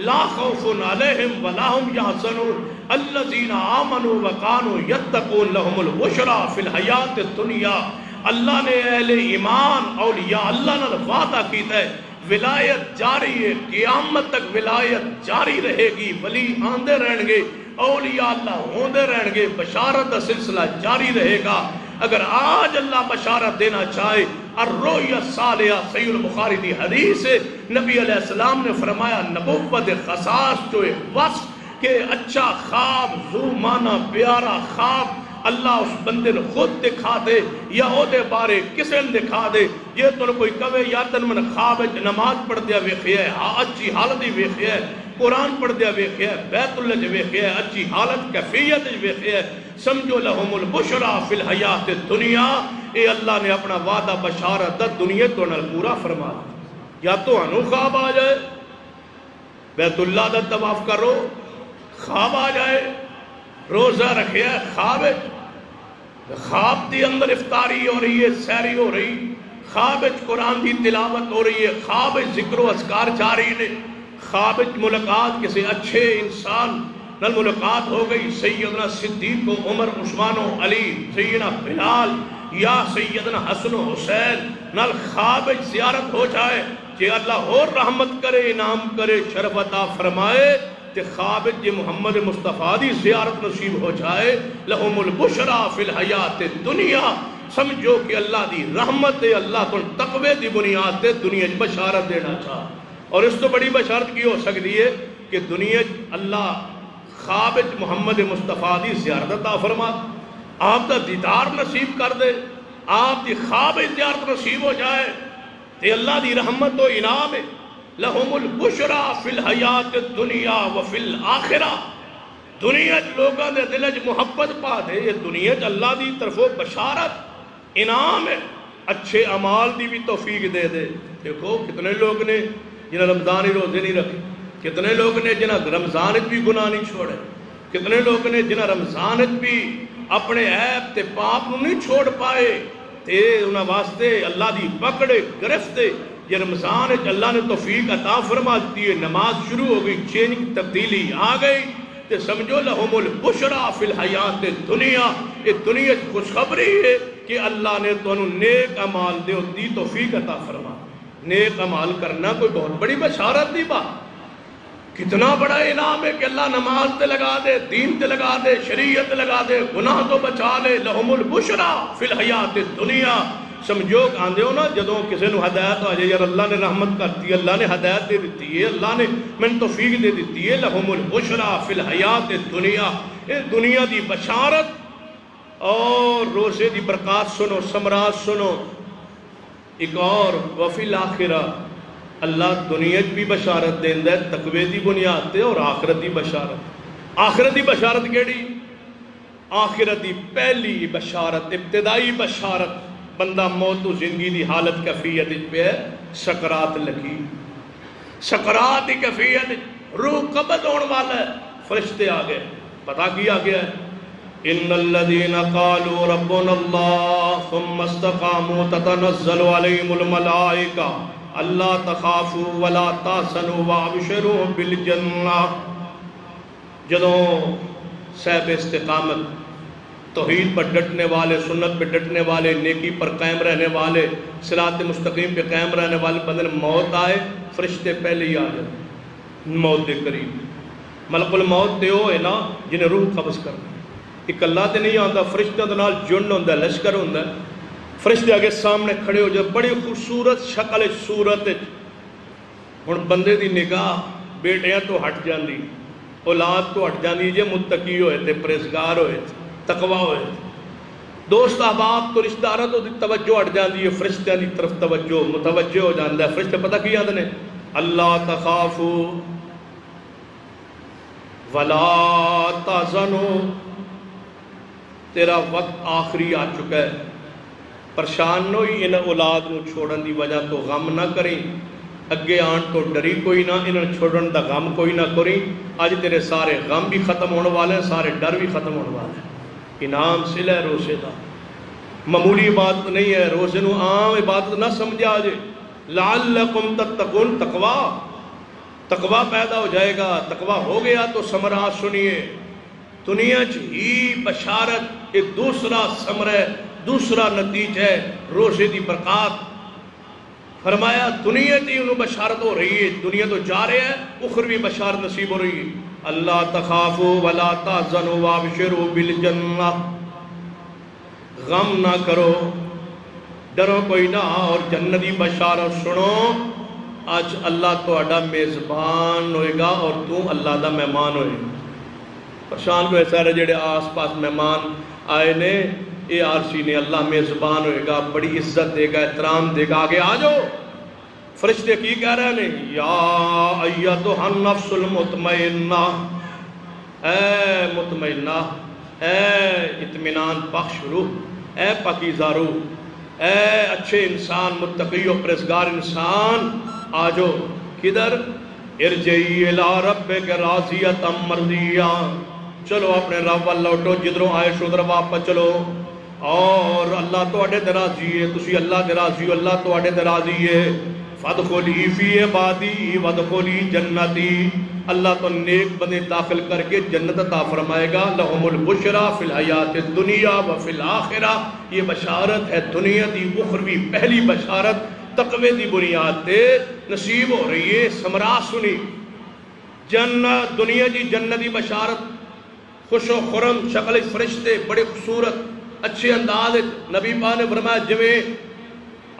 لا خوف علیہم ولا هم یحزنون الذین آمنوا وکانوا یتقون لہم البشرا فی الحیات الدنیا۔ اللہ نے اہل ایمان اولیاء اللہ نے وعدہ کیتا ہے، ولایت جاری ہے، قیامت تک ولایت جاری رہے گی، ولی آندے رہیں گے، اولیاء اللہ ہوندے رہیں گے، بشارت کا سلسلہ جاری رہے گا۔ اگر آج اللہ بشارت دینا چاہے، الرؤیا الصالحہ، صحیح البخاری دی حدیث ہے، نبی علیہ السلام نے فرمایا نبوت خصاص جو ایک وصف کہ اچھا خواب، ذو معنی پیارا خواب اللہ اس بندے نے خود دکھا دے یا او دے بارے کسے نے دکھا دے، یہ تو کوئی کہے یا تن من خواب نماز پڑھ دیا ویکھیا ہے، اچھی حالت ہی ویکھیا ہے، قرآن پڑھ دیا ویکھیا ہے، بیت اللہ جو ویکھیا ہے، اچھی حالت کیفیت جو ویکھیا ہے، سمجھو لہم البشرا فی الحیات الدنیا۔ اے اللہ نے اپنا وعدہ بشارت دنیا تو نہ پورا فرما دیا، یا تو انو خواب آ جائے، بیت اللہ دا طواف کرو، خواب آ جائے، روزہ رکھیا ہے، خواب دی اندر افطاری ہو رہی ہے، سحری ہو رہی، خواب قرآن دی تلاوت ہو رہی ہے، خواب ذکر و اذکار جاری نے، خواب ملاقات کسی اچھے انسان نل ملاقات ہو گئی، سیدنا صدیق و عمر، عثمان و علی، سیدنا بلال یا سیدنا حسن و حسین نل خواب زیارت ہو جائے، کہ اللہ اور رحمت کرے، انعام کرے، شرف عطا فرمائے، تے خواب جی محمد مصطفیٰ دی زیارت نصیب ہو جائے، لہم البشرا فی الحیات الدنیا۔ سمجھو کہ اللہ دی رحمت ہے، اللہ تو تقوی دی بنیاد تے دنیا بشارت دینا چاہ، اور اس تو بڑی بشارت کی ہو سکتی ہے کہ دنیا اللہ خواب محمد مصطفیٰ دی زیارت عطا فرما، آپ دا دیدار نصیب کر دے، آپ دی خواب زیارت نصیب ہو جائے، تے اللہ دی رحمت و انعام ہے۔ لہم البشرا فی الحیات الدنیا وفی الآخرہ۔ دنیا لوگاں دے دل وچ محبت پا دے، یہ دنیا اللہ دی طرفوں بشارت انعام ہے، اچھے اعمال دی بھی توفیق دے دے۔ دیکھو کتنے لوگ نے جنہاں رمضان روزے نہیں رکھے، کتنے لوگ نے جنہاں رمضان بھی گناہ نہیں چھوڑے، کتنے لوگ نے جنہاں رمضان بھی اپنے عیب تے پاپ نو نہیں چھوڑ پائے، تے انہاں واسطے اللہ دی پکڑے گرفتے۔ یہ رمضان اللہ نے توفیق عطا فرما دی ہے، نماز شروع ہو گئی، چینج کی تبدیلی آ گئی، تے سمجھو لہم البشرا فی الحیات الدنیا۔ یہ دنیا خوشخبری ہے کہ اللہ نے تو انہوں نیک عمال دے دی توفیق عطا فرما۔ نیک عمال کرنا کوئی بہت بڑی بشارت دی بات، کتنا بڑا انعام ہے کہ اللہ نماز تے لگا دے، دین تے لگا دے، شریعت لگا دے، گناہ تو بچا لے۔ لہم البشرا فی الحیات الدنیا۔ سمجھو آندے ہو نا جدوں کسی نو ہدایت آ جائے، یار اللہ نے رحمت کرتی ہے، اللہ نے ہدایت دے دیتی ہے، اللہ نے من توفیق دے دیتی ہے، لہم البشرا فی الحیات الدنیا۔ اے دنیا دی بشارت اور روزے دی برکات سنو، ثمرات سنو۔ ایک اور وفی الآخرہ، اللہ دنیا بھی بشارت دیندا ہے تقوی دی بنیاد تے، اور آخرت دی بشارت۔ آخرت دی بشارت کیڑی؟ آخرت دی پہلی بشارت، ابتدائی بشارت، بندہ موت و زندگی دی حالت کیفیت پہ ہے، سکرات لگی، سکرات کی کیفیت، روح قبض ہونے والا ہے، فرشتے آ گئے، پتا کی آ گیا ہے، ان الذین قالوا ربنا اللہ ثم استقاموا تتنزل علیہم الملائکہ اللہ تخافوا ولا تحزنوا وابشروا بالجنہ۔ جدوں صاحب استقامت، توحید پر ڈٹنے والے، سنت پہ ڈٹنے والے، نیکی پر قائم رہنے والے، صراط مستقیم پہ قائم رہنے والے بندے موت آئے، فرشتے پہلے ہی آ جائے موت دے قریب۔ ملک الموت تے وہ ہے نا جنہیں روح قبض کرنا، ایک اللہ تے نہیں آتا، فرشتوں دے نال جن ہوندا ہے، لشکر ہوندا ہے، فرشتے آگے سامنے کھڑے ہو جائے، بڑی خوبصورت شکل صورت، ہن بندے دی نگاہ بیٹیاں تو ہٹ جاندی، اولاد تو ہٹ جاندی، جے متقی ہوئے تے پرہیزگار ہوئے تے تقوی ہوئے، دوست احباب تو رشتہ داراں تو توجہ ہٹ جاندی ہے، فرشتیاں دی طرف توجہ متوجہ ہو جاندا ہے۔ فرشتے پتہ کی آندے نے، اللہ تخافوا ولا تحزنوا، تیرا وقت آخری آ چکا ہے، پریشان نہ ہوئی، انہیں اولاد نو چھوڑن دی وجہ تو غم نہ کریں، اگے آن تو ڈری کوئی نہ، انہیں چھوڑن دا غم کوئی نہ کریں، آج تیرے سارے غم بھی ختم ہونے والے ہیں، سارے ڈر بھی ختم ہونے والے ہیں۔ انعام سل ہے روزے دا، معمولی عبادت نہیں ہے، روزے نو عام عبادت نہ سمجھا جے، لعلکم تتقون، تقوی پیدا ہو جائے گا، تقوی ہو گیا تو ثمرہ سنیے، دنیا ہی بشارت، ایک دوسرا ثمرہ، دوسرا نتیجہ ہے روزے دی برکات۔ فرمایا دنیا دی انہوں بشارت ہو رہی ہے، دنیا تو جا رہے ہیں، اخروی بشارت نصیب ہو رہی ہے۔ اللہ تخافوا ولا تحزنوا وابشروا بالجنہ، غم نہ کرو، ڈرو کوئی نہ، اور جنتی بشارت سنو، آج اللہ تو اڈا میزبان ہوئے گا اور تو اللہ دا مہمان ہوئے گا۔ پرشان کو ایسا رہے جڑے آس پاس مہمان آئے نے، اے عرشی نے، اللہ میزبان ہوئے گا، بڑی عزت دے گا، احترام دے گا، آگے آ جاؤ۔ فرشتے کی کہہ رہے ہیں، یا ایتھا النفس المطمئنہ، اے مطمئنہ، اے اطمینان بخش روح، اے پاکیزہ روح، اے اچھے انسان، متقی و پرہیزگار انسان، آجو کدھر؟ ارجعی الی ربک راضیۃ مرضیہ، چلو اپنے رب وال لوٹو، جدھروں آئے شو ادھر واپس چلو، اور اللہ تو اڈے راضی ہے، تسی اللہ دے راضی ہو، اللہ تو اڈے راضی ہے۔ فادخلی فی عبادی وادخلی جنتی، اللہ تو نیک بندے داخل کر کے جنت عطا فرمائے گا۔ لہم البشریٰ فی الحیات الدنیا وفی الآخرہ، یہ بشارت ہے دنیا دی اخروی پہلی بشارت، تقوی دی بنیاد تے نصیب ہو رہی ہے۔ ثمرہ سنی، جنت، دنیا دی جنتی بشارت، خوش و خرم شکل فرشتے، بڑے خوبصورت اچھے انداز، نبی پاک نے فرمایا جویں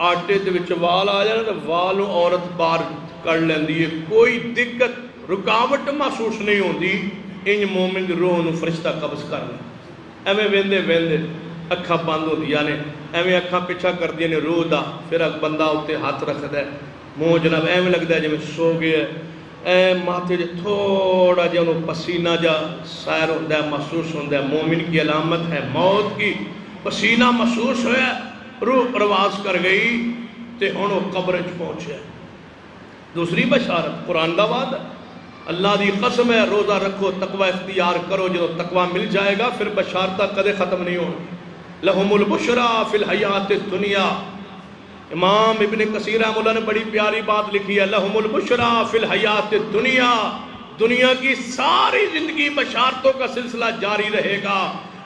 آٹے دے وچ وال آ جانا تو وال نو عورت بار کر لیندی ہے، کوئی دقت رکاوٹ محسوس نہیں ہوندی، انج مومن دی روح نو فرشتہ قبض کر لے، ایویں ویندے ویندے اکھاں بند ہوندیاں نے، ایویں اکھاں پیچھا کردیاں نے روح دا، پھر بندہ اتنے ہاتھ رکھدا ہے، منہ جناب ایویں لگدا ہے جویں سو گیا ہے، اے ماتھے جے تھوڑا جا انہوں پسینہ جا سیر ہوندا ہے، محسوس ہوندا ہے، مومن کی علامت ہے موت کی، پسینہ محسوس ہویا، روح پرواز کر گئی تے ہن وہ قبر وچ پہنچیا۔ دوسری بشارت قرآن دا وعدہ، اللہ دی قسم ہے، روزہ رکھو، تقوی اختیار کرو، جو تقوی مل جائے گا پھر بشارتہ کدے ختم نہیں ہونی۔ لہم البشریٰ فی الحیات الدنیا، امام ابن کثیر رحمہ اللہ نے بڑی پیاری بات لکھی ہے، لہم البشریٰ فی الحیات الدنیا، دنیا کی ساری زندگی بشارتوں کا سلسلہ جاری رہے گا،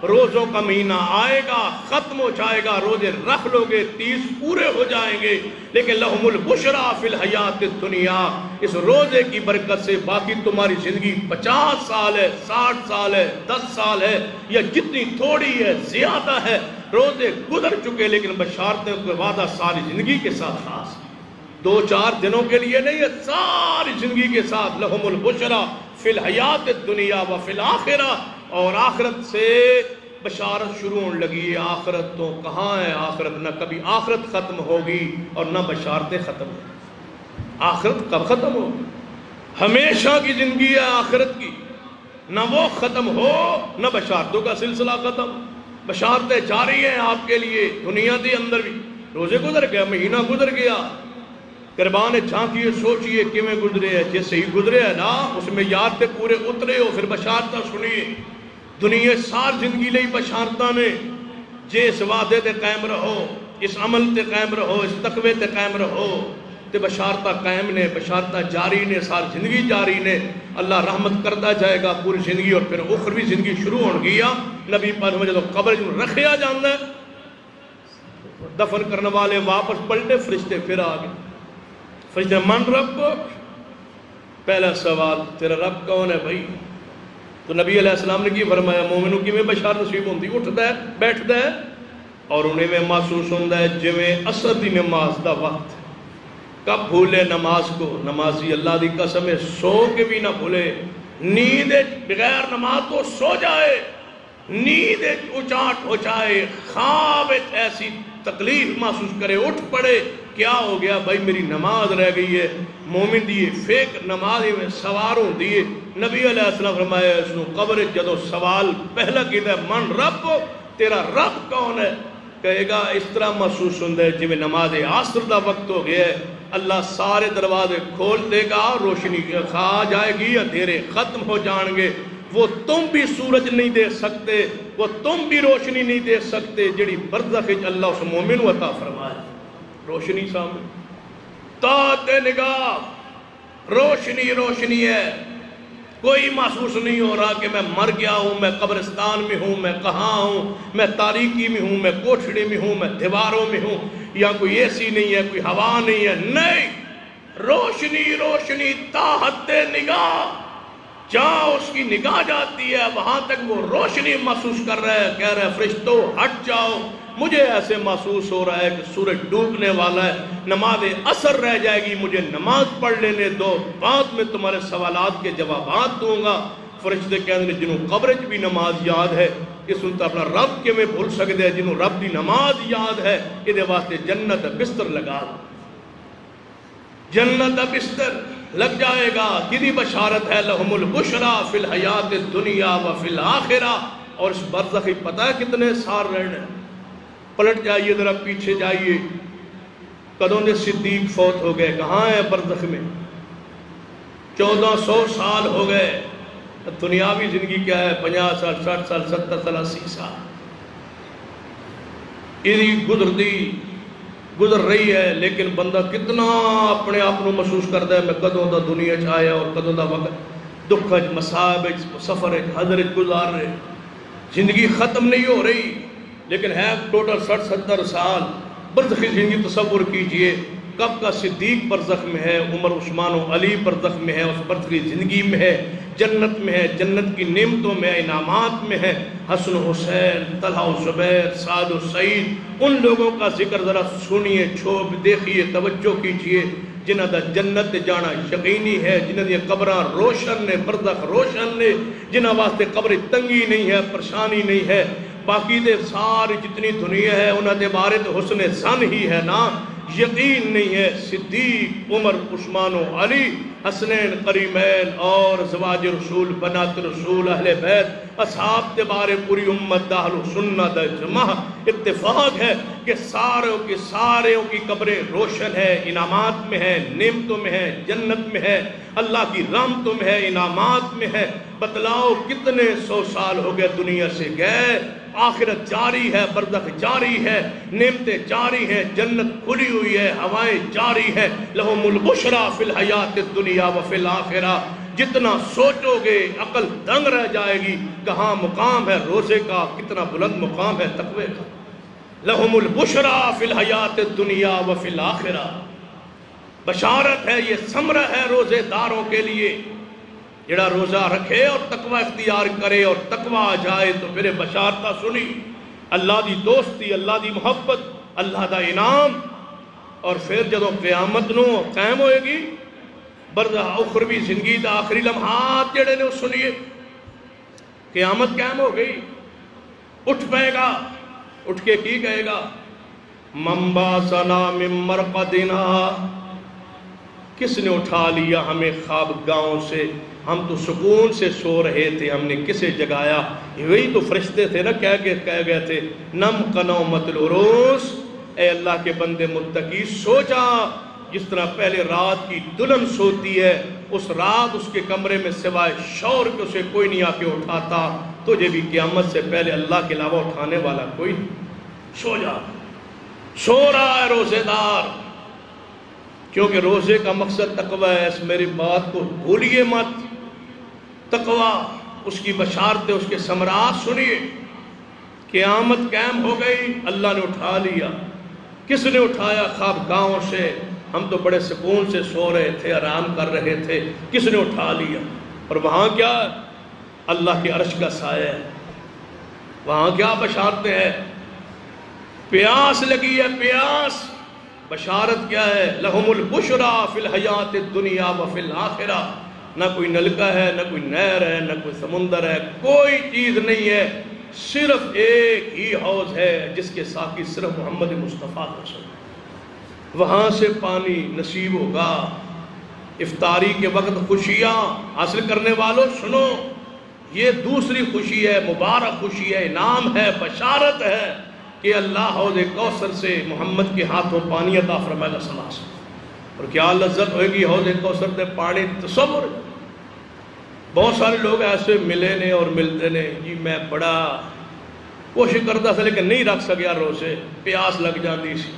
روزوں کا مہینہ آئے گا، ختم ہو جائے گا، روزے رکھ لو گے 30 پورے ہو جائیں گے، لیکن لہم البشریٰ فی الحیات الدنیا، اس روزے کی برکت سے باقی تمہاری زندگی 50 سال ہے، 60 سال ہے، 10 سال ہے، یا جتنی تھوڑی ہے زیادہ ہے، روزے گزر چکے لیکن بشارتیں کا وعدہ ساری زندگی کے ساتھ خاص، 2-4 دنوں کے لیے نہیں ہے، ساری زندگی کے ساتھ۔ لہم البشریٰ فی الحیات الدنیا وفی الآخرہ، اور آخرت سے بشارت شروع ہونے لگی ہے۔ آخرت تو کہاں ہے، آخرت نہ کبھی آخرت ختم ہوگی اور نہ بشارتیں ختم ہوگی۔ آخرت کب ختم ہوگی؟ ہمیشہ کی زندگی ہے آخرت کی، نہ وہ ختم ہو نہ بشارتوں کا سلسلہ ختم، بشارتیں جاری ہیں آپ کے لیے دنیا کے اندر بھی۔ روزے گزر گیا، مہینہ گزر گیا، قربان جھانکیے، سوچئے کیویں گزرے ہے، جیسے ہی گزرے ہے نا اس میں یاد تے پورے اترے ہو، پھر بشارتہ سنیے، دنیا سار زندگی لئی بشارتہ نے، جے اس وعدے تے قائم رہو، اس عمل تے قائم رہو، اس تقوی تے قائم رہو، تے بشارتہ قائم نے، بشارتہ جاری نے، سار زندگی جاری نے، اللہ رحمت کرتا جائے گا پوری زندگی، اور پھر اخروی زندگی شروع ہون گیا۔ نبی پاک میں جب قبر رکھیا جاندہ ہے، دفن کرنے والے واپس پلٹے، فرشتے پھر آگئے، فرشتے من رب، پہلا سوال تیرا رب کون ہے بھائی؟ تو نبی علیہ السلام نے کی فرمایا، مومنوں کی میں بشار نصیب ہوندی، اٹھتا ہے بیٹھتا ہے، اور انہیں میں محسوس ہوندہ ہے جویں اثر دی نماز دا وقت. کب بھولے نماز کو؟ نمازی اللہ دی قسم ہے سو کے بھی نہ بھولے. نیند بغیر نماز تو سو جائے، نیند اچاٹ ہو جائے، خواب ایسی تکلیف محسوس کرے، اٹھ پڑے کیا ہو گیا بھائی میری نماز رہ گئی ہے. مومن دیئے فیک نماز میں سواروں دیئے. نبی علیہ السلام فرمایا اس نے قبر جدو سوال پہلا کیتا ہے من رب، تیرا رب کون ہے؟ کہے گا اس طرح محسوس ہوندہ ہے جب نماز عصر دا وقت ہو گیا ہے، اللہ سارے دروازے کھول دے گا، روشنی کھا جائے گی، اندھیرے ختم ہو جائیں گے. وہ تم بھی سورج نہیں دے سکتے، وہ تم بھی روشنی نہیں دے سکتے جڑی برزخ اللہ اس مومن و عطا فرمائے. روشنی سامنے طاعت نگاہ، روشنی روشنی ہے. کوئی محسوس نہیں ہو رہا کہ میں مر گیا ہوں، میں قبرستان میں ہوں، میں کہاں ہوں، میں تاریکی میں ہوں، میں کوٹھڑی میں ہوں، میں دیواروں میں ہوں، یا کوئی اے سی نہیں ہے، کوئی ہوا نہیں ہے. نہیں، روشنی روشنی طاعت نگاہ. جہاں اس کی نگاہ جاتی ہے وہاں تک وہ روشنی محسوس کر رہا ہے. کہہ رہا ہے فرشتوں ہٹ جاؤ، مجھے ایسے محسوس ہو رہا ہے کہ سورج ڈوبنے والا ہے، نماز عصر رہ جائے گی، مجھے نماز پڑھ لینے دو، بعد میں تمہارے سوالات کے جوابات دوں گا. فرشتے کہتے ہیں جنہوں قبر بھی نماز یاد ہے اس نے تو اپنا رب کے میں بھول سکتے ہیں. جنہوں رب دی نماز یاد ہے یہ واسطے جنت بستر لگا، جنت بستر لگ جائے گا. کدی بشارت ہے لہم البشرا فی الحیات الدنیا و فی الآخرہ. اور اس برزخی پتہ ہے کتنے سال رہنے. پلٹ جائیے ذرا پیچھے جائیے، کدوں نے صدیق فوت ہو گئے، کہاں ہیں برزخ میں؟ 1400 سال ہو گئے. دنیاوی زندگی کیا ہے؟ 50 سال 60 سال 70 سال 80 سال گزر رہی ہے. لیکن بندہ کتنا اپنے آپ کو محسوس کرتا ہے میں کدوں دا دنیا آیا اور کدوں دا وقت دکھ مصائب سفر حضر گزار رہے. زندگی ختم نہیں ہو رہی لیکن ہے ٹوٹل 60-70 سال. برزخی زندگی تصور کیجئے. کب کا صدیق برزخ میں ہے، عمر عثمان و علی برزخ میں ہے، اس برزخی زندگی میں ہے، جنت میں ہے، جنت کی نعمتوں میں انعامات میں ہے. حسن حسین، طلحہ و زبیر، سعد و سعید، ان لوگوں کا ذکر ذرا سنیے، چھوپ دیکھیے، توجہ کیجئے جنہ دا جنت جانا یقینی ہے، جنہ دی قبراں روشن نے، برزخ روشن نے، جنہ واسطے قبر تنگی نہیں ہے، پریشانی نہیں ہے. باقی دے ساری جتنی دنیا ہے انہاں دے بارے تو حسن ظن ہی ہے نا، یقین نہیں ہے. صدیق، عمر، عثمان و علی، حسنین، قریمین اور زواج رسول، بنات رسول، اہل بیت، اصحاب کے بارے پوری امت اہل سنت جماع اتفاق ہے کہ ساروں کی قبریں روشن ہے، انعامات میں ہے، نعمتوں میں ہے، جنت میں ہے، اللہ کی رحمتوں میں ہے، انعامات میں ہے. بتلاؤ کتنے 100 سال ہو گئے دنیا سے گئے، آخرت جاری ہے، برزخ جاری ہے، نعمتیں جاری ہیں، جنت کھلی ہوئی ہے، ہوائیں جاری ہے. لہم البشرا فی الحیات الدنیا و فی الآخرہ. جتنا سوچو گے عقل دنگ رہ جائے گی. کہاں مقام ہے روزے کا، کتنا بلند مقام ہے تقوی کا. لہم البشرا فی الحیات الدنیا و فی الآخرہ. بشارت ہے، یہ ثمرہ ہے روزے داروں کے لیے. جڑا روزہ رکھے اور تقوی اختیار کرے اور تقوی آ جائے تو پھر بشارتہ سنی، اللہ دی دوستی، اللہ دی محبت، اللہ دا انعام. اور پھر جدو قیامت نو قائم ہوئے گی، برزخ اخروی زندگی دا آخری لمحات جڑے نے سنیے، قیامت قائم ہو گئی. اٹھ پائے گا، اٹھ کے کی کہے گا منباسنا من مرقدنا. کس نے اٹھا لیا ہمیں خواب گاؤں سے؟ ہم تو سکون سے سو رہے تھے، ہم نے کسے جگایا؟ وہی تو فرشتے تھے نا کہہ گئے تھے نم قنومت العروس. اے اللہ کے بندے متقی سو جا، جس طرح پہلے رات کی دلہن سوتی ہے، اس رات اس کے کمرے میں سوائے شور کے اسے کوئی نہیں آ کے اٹھاتا. تجھے بھی قیامت سے پہلے اللہ کے علاوہ اٹھانے والا کوئی نہیں. سو جا. سو رہا ہے روزے دار، کیونکہ روزے کا مقصد تقوی ہے. اس میری بات کو بھولیے مت. تقوی، اس کی بشارتیں، اس کے ثمرات سنیے. قیامت قائم ہو گئی، اللہ نے اٹھا لیا. کس نے اٹھایا؟ خواب گاہوں سے. ہم تو بڑے سکون سے سو رہے تھے، آرام کر رہے تھے، کس نے اٹھا لیا؟ اور وہاں کیا؟ اللہ کے عرش کا سایہ ہے. وہاں کیا بشارتیں ہیں؟ پیاس لگی ہے، پیاس، بشارت کیا ہے؟ لہم البشرا فی الحیات الدنیا وفی الآخرہ، نہ کوئی نلکا ہے، نہ کوئی نہر ہے، نہ کوئی سمندر ہے، کوئی چیز نہیں ہے، صرف ایک ہی حوض ہے جس کے ساقی صرف محمد مصطفیٰ رسول، وہاں سے پانی نصیب ہوگا۔ افطاری کے وقت خوشیاں حاصل کرنے والوں سنو، یہ دوسری خوشی ہے، مبارک خوشی ہے، انعام ہے، بشارت ہے کہ اللہ حوض کوثر سے محمد کے ہاتھوں پانی عطا فرمائے گا صلی اللہ علیہ وسلم۔ اور کیا لذت ہوئے گی حوض کوثر سے پانی، تصور۔ بہت سارے لوگ ایسے ملے نے اور ملتے نے، جی میں بڑا کوشش کرتا تھا لیکن نہیں رکھ سکیا روزے، پیاس لگ جاتی سی۔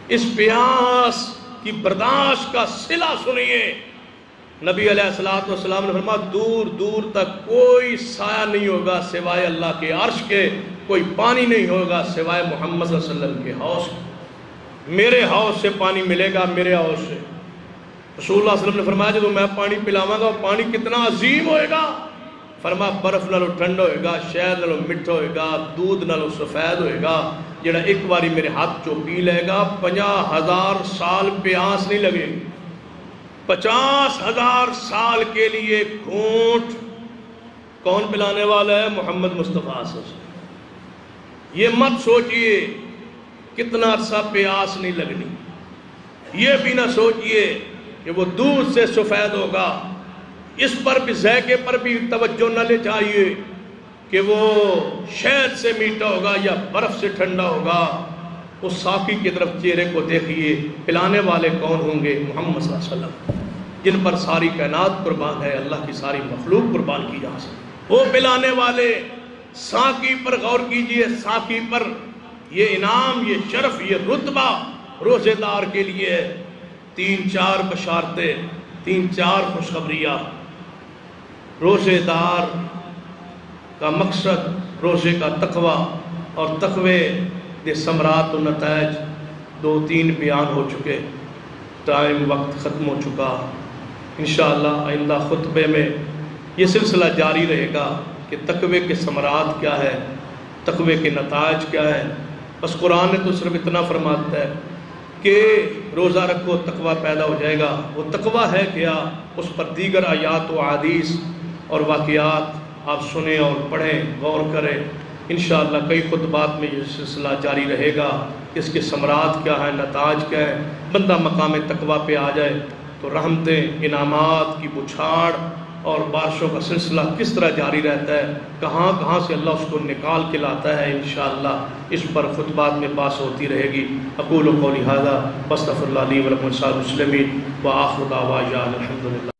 اس پیاس کی برداشت کا صلہ سنیے، نبی علیہ السلام نے فرمایا دور دور تک کوئی سایہ نہیں ہوگا سوائے اللہ کے عرش کے، کوئی پانی نہیں ہوگا سوائے محمد صلی اللہ علیہ وسلم کے حوض کے۔ میرے حوض سے پانی ملے گا، میرے حوض سے۔ رسول اللہ صلی اللہ علیہ وسلم نے فرمایا جب میں پانی پلاواں گا وہ پانی کتنا عظیم ہوئے گا، فرمایا برف نالو ٹھنڈا ہوئے گا، شہد نالو میٹھا ہوئے گا، دودھ نالو سفید ہوئے گا، جڑا ایک باری میرے ہاتھ چو پی لے گا 50,000 سال پیاس نہیں لگے گی۔ 50,000 سال کے لیے گھونٹ کون پلانے والا ہے؟ محمد مصطفیٰ صلی اللہ علیہ وسلم۔ یہ مت سوچئے کتنا عرصہ پیاس نہیں لگنی، یہ بھی نہ سوچئے کہ وہ دودھ سے سفید ہوگا، اس پر بھی ذائقے پر بھی توجہ نہ لے جائیے کہ وہ شہد سے میٹھا ہوگا یا برف سے ٹھنڈا ہوگا۔ اس ساقی کی طرف چہرے کو دیکھیے، پلانے والے کون ہوں گے؟ محمد صلی اللہ علیہ وسلم، جن پر ساری کائنات قربان ہے، اللہ کی ساری مخلوق قربان کی جا سکتی۔ وہ پلانے والے ساقی پر غور کیجئے، ساقی پر یہ انعام، یہ شرف، یہ رتبہ روزے دار کے لیے ہے۔ 3-4 بشارتیں، 3-4 خوشخبریاں۔ روزے دار کا مقصد روزے کا تقوی، اور تقوی دے ثمرات و نتائج 2-3 بیان ہو چکے، ٹائم وقت ختم ہو چکا۔ انشاءاللہ آئندہ خطبے میں یہ سلسلہ جاری رہے گا کہ تقوی کے ثمرات کیا ہے، تقوی کے نتائج کیا ہے۔ بس قرآن نے تو صرف اتنا فرماتا ہے کہ روزہ رکھو تقوی پیدا ہو جائے گا۔ وہ تقوی ہے کیا، اس پر دیگر آیات و احادیث اور واقعات آپ سنیں اور پڑھیں، غور کریں۔ انشاءاللہ کئی خطبات میں یہ سلسلہ جاری رہے گا، اس کے ثمرات کیا ہیں، نتائج کیا ہے۔ بندہ مقام تقوی پہ آ جائے تو رحمتیں، انعامات کی بچھاڑ اور بارشوں کا سلسلہ کس طرح جاری رہتا ہے، کہاں کہاں سے اللہ اس کو نکال کے لاتا ہے، انشاءاللہ اس پر خطبات میں بحث ہوتی رہے گی۔ اقول قولی ھذا واستغفر اللہ لی ولکم ولسائر المسلمین وآخر دعوانا الحمدللہ۔